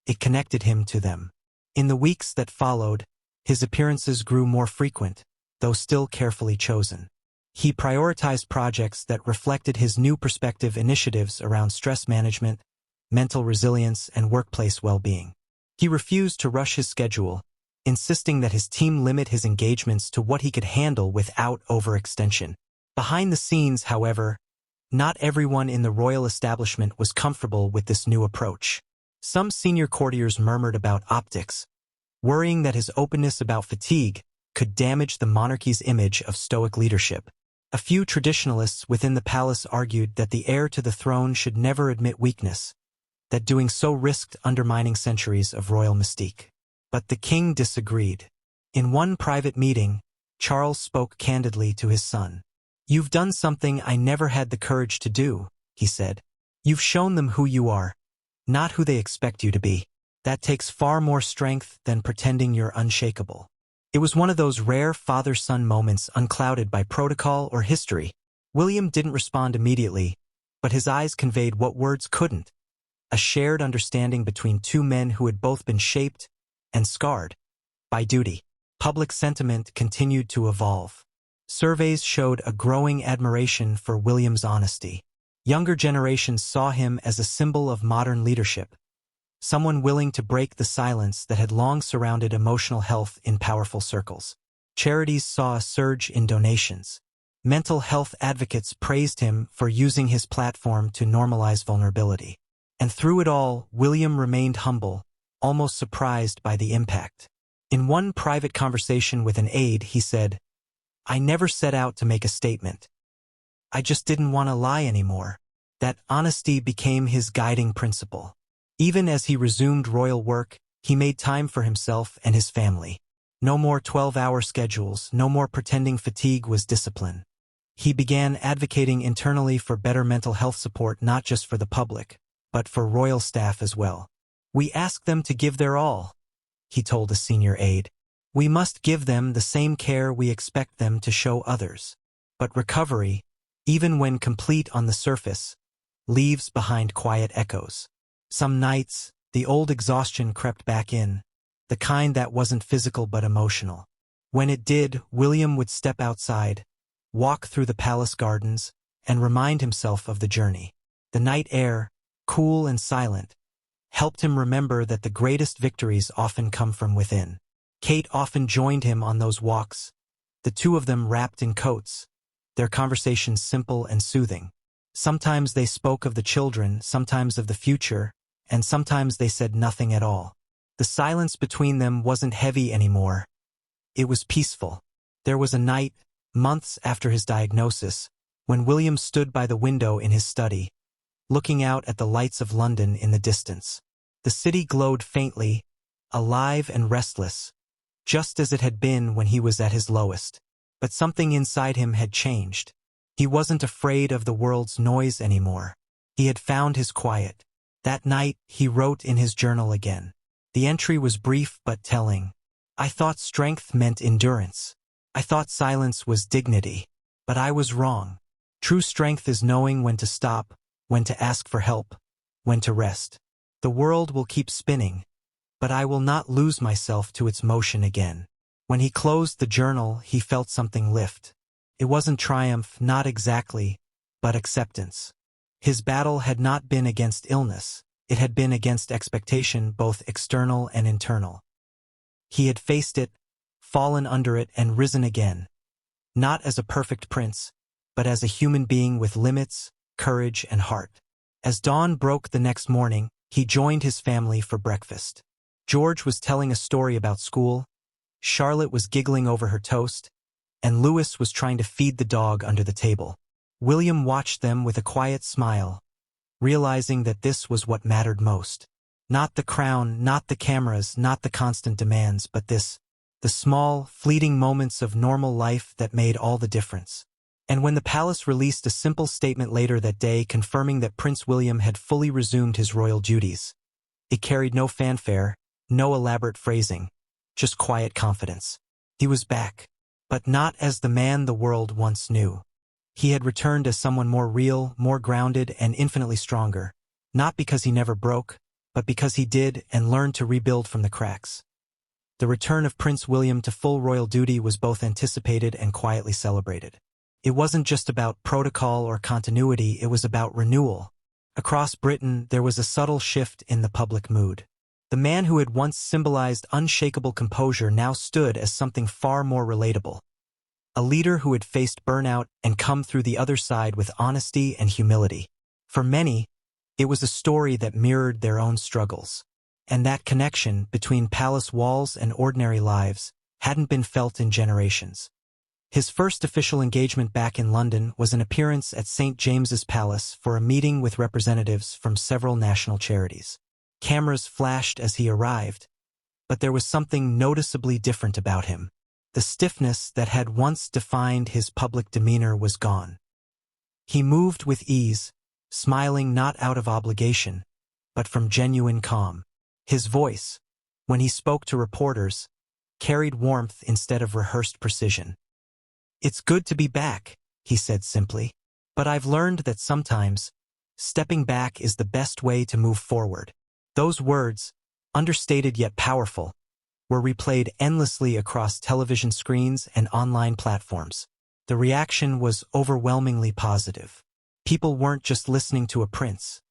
It connected him to them. In the weeks that followed, his appearances grew more frequent, though still carefully chosen. He prioritized projects that reflected his new perspective, initiatives around stress management, mental resilience, and workplace well-being. He refused to rush his schedule, insisting that his team limit his engagements to what he could handle without overextension. Behind the scenes, however, not everyone in the royal establishment was comfortable with this new approach. Some senior courtiers murmured about optics, worrying that his openness about fatigue could damage the monarchy's image of stoic leadership. A few traditionalists within the palace argued that the heir to the throne should never admit weakness, that doing so risked undermining centuries of royal mystique. But the king disagreed. In one private meeting, Charles spoke candidly to his son. "You've done something I never had the courage to do," he said. "You've shown them who you are, not who they expect you to be. That takes far more strength than pretending you're unshakable." It was one of those rare father-son moments unclouded by protocol or history. William didn't respond immediately, but his eyes conveyed what words couldn't: a shared understanding between two men who had both been shaped and scarred by duty. Public sentiment continued to evolve. Surveys showed a growing admiration for William's honesty. Younger generations saw him as a symbol of modern leadership, someone willing to break the silence that had long surrounded emotional health in powerful circles. Charities saw a surge in donations. Mental health advocates praised him for using his platform to normalize vulnerability. And through it all, William remained humble, almost surprised by the impact. In one private conversation with an aide, he said, "I never set out to make a statement. I just didn't want to lie anymore." That honesty became his guiding principle. Even as he resumed royal work, he made time for himself and his family. No more 12-hour schedules, no more pretending fatigue was discipline. He began advocating internally for better mental health support, not just for the public, but for royal staff as well. "We ask them to give their all," he told a senior aide. "We must give them the same care we expect them to show others." But recovery, even when complete on the surface, leaves behind quiet echoes. Some nights, the old exhaustion crept back in, the kind that wasn't physical but emotional. When it did, William would step outside, walk through the palace gardens, and remind himself of the journey. The night air, cool and silent, helped him remember that the greatest victories often come from within. Kate often joined him on those walks, the two of them wrapped in coats, their conversations simple and soothing. Sometimes they spoke of the children, sometimes of the future, and sometimes they said nothing at all. The silence between them wasn't heavy anymore. It was peaceful. There was a night, months after his diagnosis, when William stood by the window in his study, looking out at the lights of London in the distance. The city glowed faintly, alive and restless, just as it had been when he was at his lowest. But something inside him had changed. He wasn't afraid of the world's noise anymore. He had found his quiet. That night, he wrote in his journal again. The entry was brief but telling. "I thought strength meant endurance. I thought silence was dignity. But I was wrong. True strength is knowing when to stop, when to ask for help, when to rest. The world will keep spinning, but I will not lose myself to its motion again." When he closed the journal, he felt something lift. It wasn't triumph, not exactly, but acceptance. His battle had not been against illness, it had been against expectation, both external and internal. He had faced it, fallen under it, and risen again. Not as a perfect prince, but as a human being with limits, courage, and heart. As dawn broke the next morning, he joined his family for breakfast. George was telling a story about school, Charlotte was giggling over her toast, and Louis was trying to feed the dog under the table. William watched them with a quiet smile, realizing that this was what mattered most. Not the crown, not the cameras, not the constant demands, but the small, fleeting moments of normal life that made all the difference. And when the palace released a simple statement later that day confirming that Prince William had fully resumed his royal duties, it carried no fanfare, no elaborate phrasing, just quiet confidence. He was back, but not as the man the world once knew. He had returned as someone more real, more grounded, and infinitely stronger, not because he never broke, but because he did and learned to rebuild from the cracks. The return of Prince William to full royal duty was both anticipated and quietly celebrated. It wasn't just about protocol or continuity, it was about renewal. Across Britain, there was a subtle shift in the public mood. The man who had once symbolized unshakable composure now stood as something far more relatable. A leader who had faced burnout and come through the other side with honesty and humility. For many, it was a story that mirrored their own struggles. And that connection between palace walls and ordinary lives hadn't been felt in generations. His first official engagement back in London was an appearance at St. James's Palace for a meeting with representatives from several national charities. Cameras flashed as he arrived, but there was something noticeably different about him. The stiffness that had once defined his public demeanor was gone. He moved with ease, smiling not out of obligation, but from genuine calm. His voice, when he spoke to reporters, carried warmth instead of rehearsed precision. "It's good to be back," he said simply, "but I've learned that sometimes, stepping back is the best way to move forward." Those words, understated yet powerful, were replayed endlessly across television screens and online platforms. The reaction was overwhelmingly positive. People weren't just listening to a prince.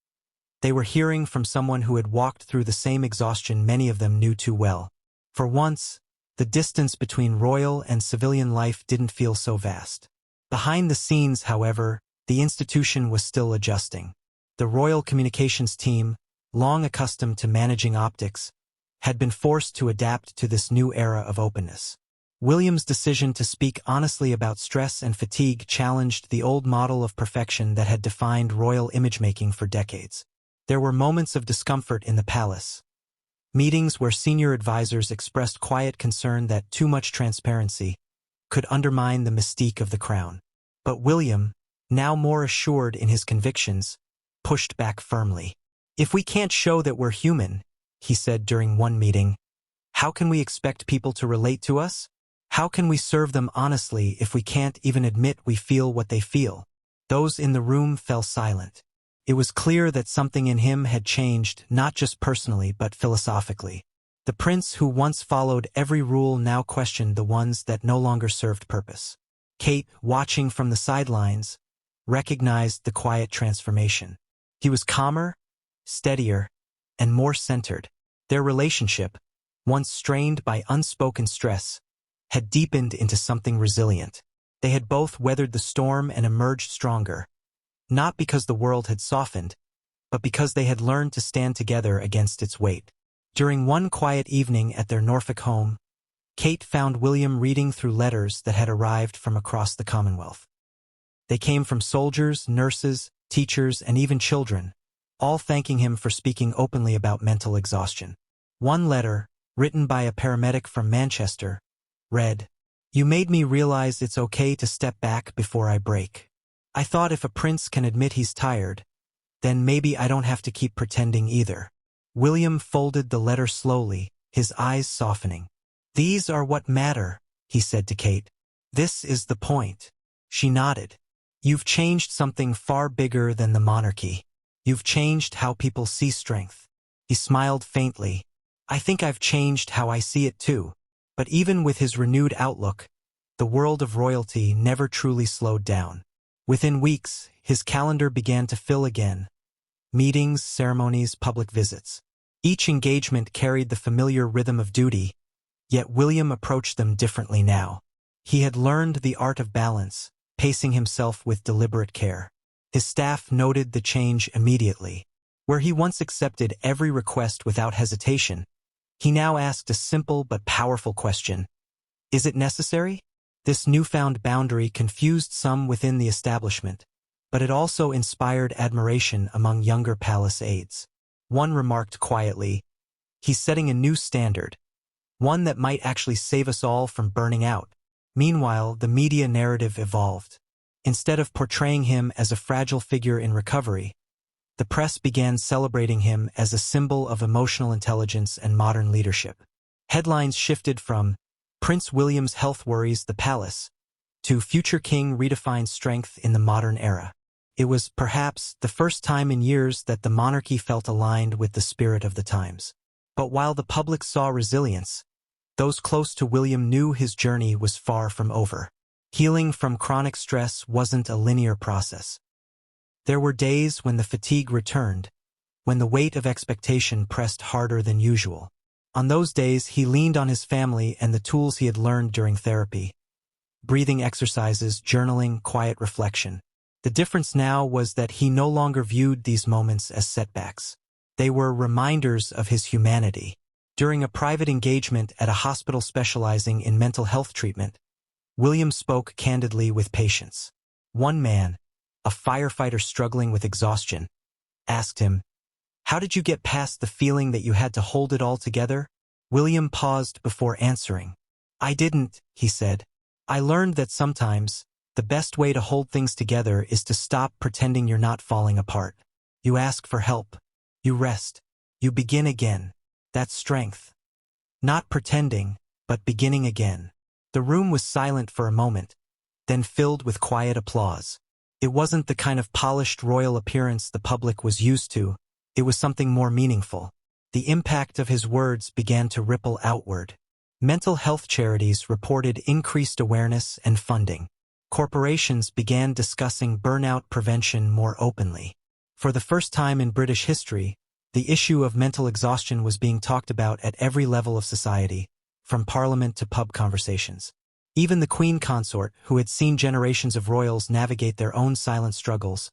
They were hearing from someone who had walked through the same exhaustion many of them knew too well. For once, the distance between royal and civilian life didn't feel so vast. Behind the scenes, however, the institution was still adjusting. The royal communications team, long accustomed to managing optics, had been forced to adapt to this new era of openness. William's decision to speak honestly about stress and fatigue challenged the old model of perfection that had defined royal image-making for decades. There were moments of discomfort in the palace. Meetings where senior advisors expressed quiet concern that too much transparency could undermine the mystique of the crown. But William, now more assured in his convictions, pushed back firmly. "If we can't show that we're human," he said during one meeting, "how can we expect people to relate to us? How can we serve them honestly if we can't even admit we feel what they feel?" Those in the room fell silent. It was clear that something in him had changed, not just personally but philosophically. The prince who once followed every rule now questioned the ones that no longer served purpose. Kate, watching from the sidelines, recognized the quiet transformation. He was calmer, steadier, and more centered. Their relationship, once strained by unspoken stress, had deepened into something resilient. They had both weathered the storm and emerged stronger. Not because the world had softened, but because they had learned to stand together against its weight. During one quiet evening at their Norfolk home, Kate found William reading through letters that had arrived from across the Commonwealth. They came from soldiers, nurses, teachers, and even children, all thanking him for speaking openly about mental exhaustion. One letter, written by a paramedic from Manchester, read, "You made me realize it's okay to step back before I break. I thought if a prince can admit he's tired, then maybe I don't have to keep pretending either." William folded the letter slowly, his eyes softening. "These are what matter," he said to Kate. "This is the point." She nodded. "You've changed something far bigger than the monarchy. You've changed how people see strength." He smiled faintly. "I think I've changed how I see it too." But even with his renewed outlook, the world of royalty never truly slowed down. Within weeks, his calendar began to fill again. Meetings, ceremonies, public visits. Each engagement carried the familiar rhythm of duty, yet William approached them differently now. He had learned the art of balance, pacing himself with deliberate care. His staff noted the change immediately. Where he once accepted every request without hesitation, he now asked a simple but powerful question. Is it necessary? This newfound boundary confused some within the establishment, but it also inspired admiration among younger palace aides. One remarked quietly, "He's setting a new standard, one that might actually save us all from burning out." Meanwhile, the media narrative evolved. Instead of portraying him as a fragile figure in recovery, the press began celebrating him as a symbol of emotional intelligence and modern leadership. Headlines shifted from "Prince William's health worries the palace" to "Future King redefines strength in the modern era." It was, perhaps, the first time in years that the monarchy felt aligned with the spirit of the times. But while the public saw resilience, those close to William knew his journey was far from over. Healing from chronic stress wasn't a linear process. There were days when the fatigue returned, when the weight of expectation pressed harder than usual. On those days, he leaned on his family and the tools he had learned during therapy. Breathing exercises, journaling, quiet reflection. The difference now was that he no longer viewed these moments as setbacks. They were reminders of his humanity. During a private engagement at a hospital specializing in mental health treatment, William spoke candidly with patients. One man, a firefighter struggling with exhaustion, asked him, "How did you get past the feeling that you had to hold it all together?" William paused before answering. "I didn't," he said. "I learned that sometimes the best way to hold things together is to stop pretending you're not falling apart. You ask for help. You rest. You begin again. That's strength. Not pretending, but beginning again." The room was silent for a moment, then filled with quiet applause. It wasn't the kind of polished royal appearance the public was used to. It was something more meaningful. The impact of his words began to ripple outward. Mental health charities reported increased awareness and funding. Corporations began discussing burnout prevention more openly. For the first time in British history, the issue of mental exhaustion was being talked about at every level of society, from parliament to pub conversations. Even the Queen consort, who had seen generations of royals navigate their own silent struggles,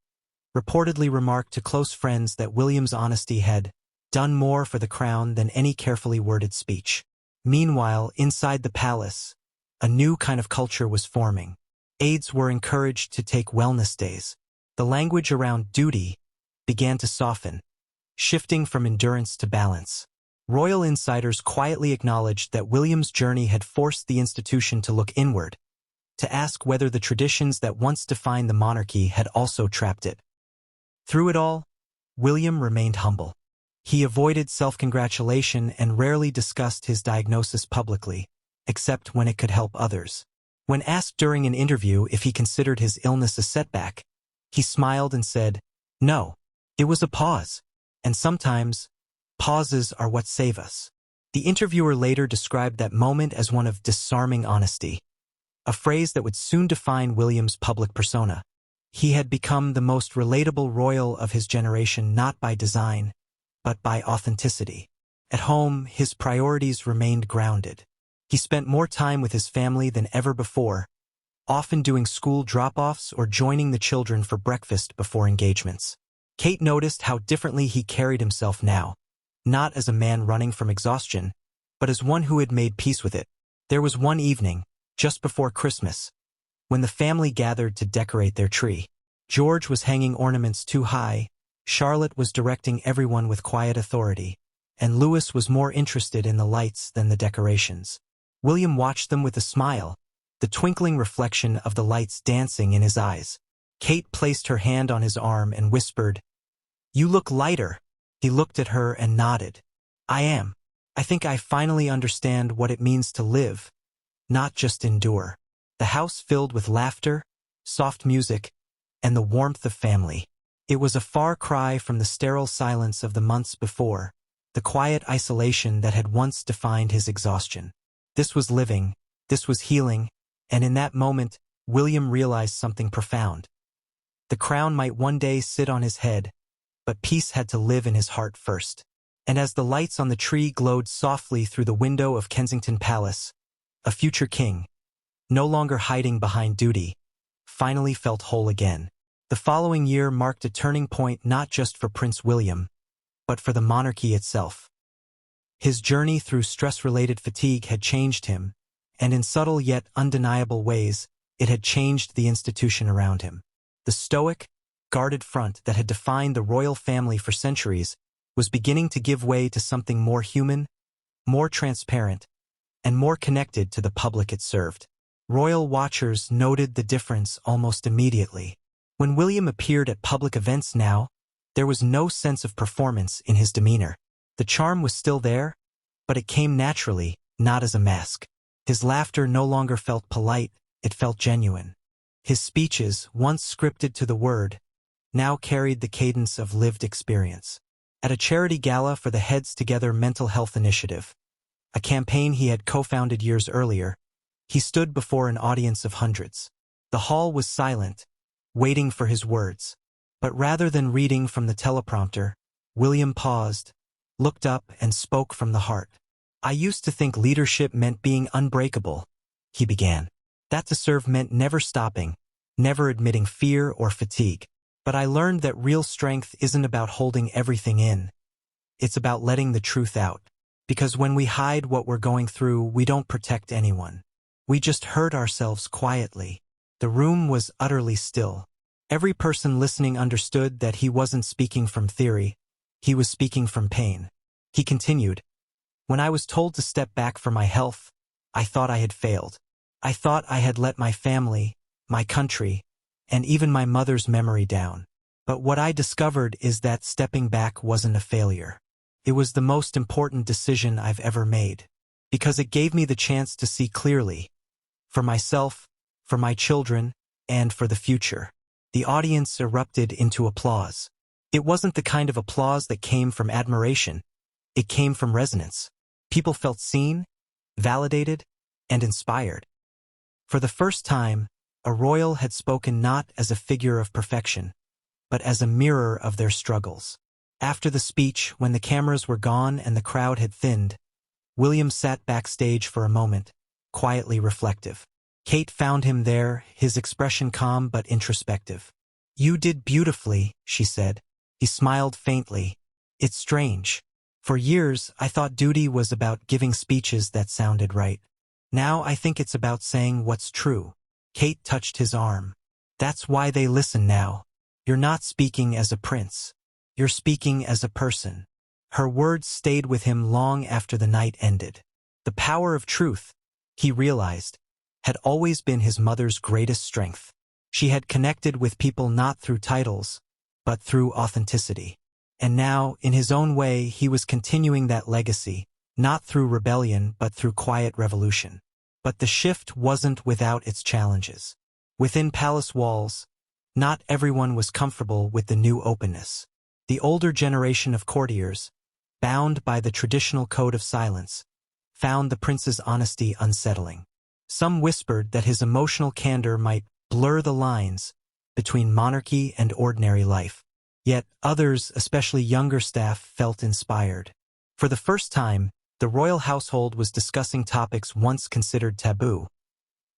reportedly remarked to close friends that William's honesty had done more for the crown than any carefully worded speech. Meanwhile, inside the palace, a new kind of culture was forming. Aides were encouraged to take wellness days. The language around duty began to soften, shifting from endurance to balance. Royal insiders quietly acknowledged that William's journey had forced the institution to look inward, to ask whether the traditions that once defined the monarchy had also trapped it. Through it all, William remained humble. He avoided self-congratulation and rarely discussed his diagnosis publicly, except when it could help others. When asked during an interview if he considered his illness a setback, he smiled and said, "No, it was a pause. And sometimes, pauses are what save us." The interviewer later described that moment as one of disarming honesty, a phrase that would soon define William's public persona. He had become the most relatable royal of his generation not by design, but by authenticity. At home, his priorities remained grounded. He spent more time with his family than ever before, often doing school drop-offs or joining the children for breakfast before engagements. Kate noticed how differently he carried himself now, not as a man running from exhaustion, but as one who had made peace with it. There was one evening, just before Christmas, when the family gathered to decorate their tree. George was hanging ornaments too high, Charlotte was directing everyone with quiet authority, and Louis was more interested in the lights than the decorations. William watched them with a smile, the twinkling reflection of the lights dancing in his eyes. Kate placed her hand on his arm and whispered, "You look lighter." He looked at her and nodded. "I am. I think I finally understand what it means to live, not just endure." The house filled with laughter, soft music, and the warmth of family. It was a far cry from the sterile silence of the months before, the quiet isolation that had once defined his exhaustion. This was living, this was healing, and in that moment, William realized something profound. The crown might one day sit on his head, but peace had to live in his heart first. And as the lights on the tree glowed softly through the window of Kensington Palace, a future king, no longer hiding behind duty, finally felt whole again. The following year marked a turning point not just for Prince William, but for the monarchy itself. His journey through stress-related fatigue had changed him, and in subtle yet undeniable ways, it had changed the institution around him. The stoic, guarded front that had defined the royal family for centuries was beginning to give way to something more human, more transparent, and more connected to the public it served. Royal watchers noted the difference almost immediately. When William appeared at public events now, there was no sense of performance in his demeanor. The charm was still there, but it came naturally, not as a mask. His laughter no longer felt polite, it felt genuine. His speeches, once scripted to the word, now carried the cadence of lived experience. At a charity gala for the Heads Together Mental Health Initiative, a campaign he had co-founded years earlier, he stood before an audience of hundreds. The hall was silent, waiting for his words. But rather than reading from the teleprompter, William paused, looked up, and spoke from the heart. "I used to think leadership meant being unbreakable," he began. "That to serve meant never stopping, never admitting fear or fatigue. But I learned that real strength isn't about holding everything in. It's about letting the truth out. Because when we hide what we're going through, we don't protect anyone. We just hurt ourselves quietly." The room was utterly still. Every person listening understood that he wasn't speaking from theory, he was speaking from pain. He continued, "When I was told to step back for my health, I thought I had failed. I thought I had let my family, my country, and even my mother's memory down. But what I discovered is that stepping back wasn't a failure. It was the most important decision I've ever made. Because it gave me the chance to see clearly. For myself, for my children, and for the future." The audience erupted into applause. It wasn't the kind of applause that came from admiration. It came from resonance. People felt seen, validated, and inspired. For the first time, a royal had spoken not as a figure of perfection, but as a mirror of their struggles. After the speech, when the cameras were gone and the crowd had thinned, William sat backstage for a moment, quietly reflective. Kate found him there, his expression calm but introspective. "You did beautifully," she said. He smiled faintly. "It's strange. For years, I thought duty was about giving speeches that sounded right. Now I think it's about saying what's true." Kate touched his arm. "That's why they listen now. You're not speaking as a prince. You're speaking as a person." Her words stayed with him long after the night ended. The power of truth, he realized, had always been his mother's greatest strength. She had connected with people not through titles, but through authenticity. And now, in his own way, he was continuing that legacy, not through rebellion but through quiet revolution. But the shift wasn't without its challenges. Within palace walls, not everyone was comfortable with the new openness. The older generation of courtiers, bound by the traditional code of silence, found the prince's honesty unsettling. Some whispered that his emotional candor might blur the lines between monarchy and ordinary life. Yet others, especially younger staff, felt inspired. For the first time, the royal household was discussing topics once considered taboo: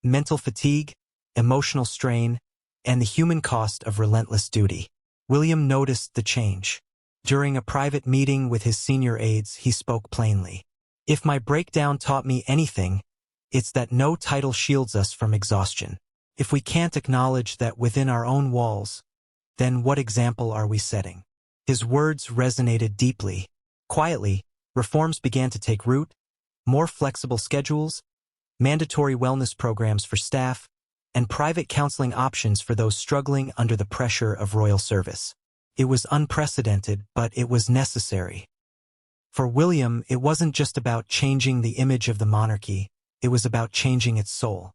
mental fatigue, emotional strain, and the human cost of relentless duty. William noticed the change. During a private meeting with his senior aides, he spoke plainly. "If my breakdown taught me anything, it's that no title shields us from exhaustion. If we can't acknowledge that within our own walls, then what example are we setting?" His words resonated deeply. Quietly, reforms began to take root: more flexible schedules, mandatory wellness programs for staff, and private counseling options for those struggling under the pressure of royal service. It was unprecedented, but it was necessary. For William, it wasn't just about changing the image of the monarchy, it was about changing its soul.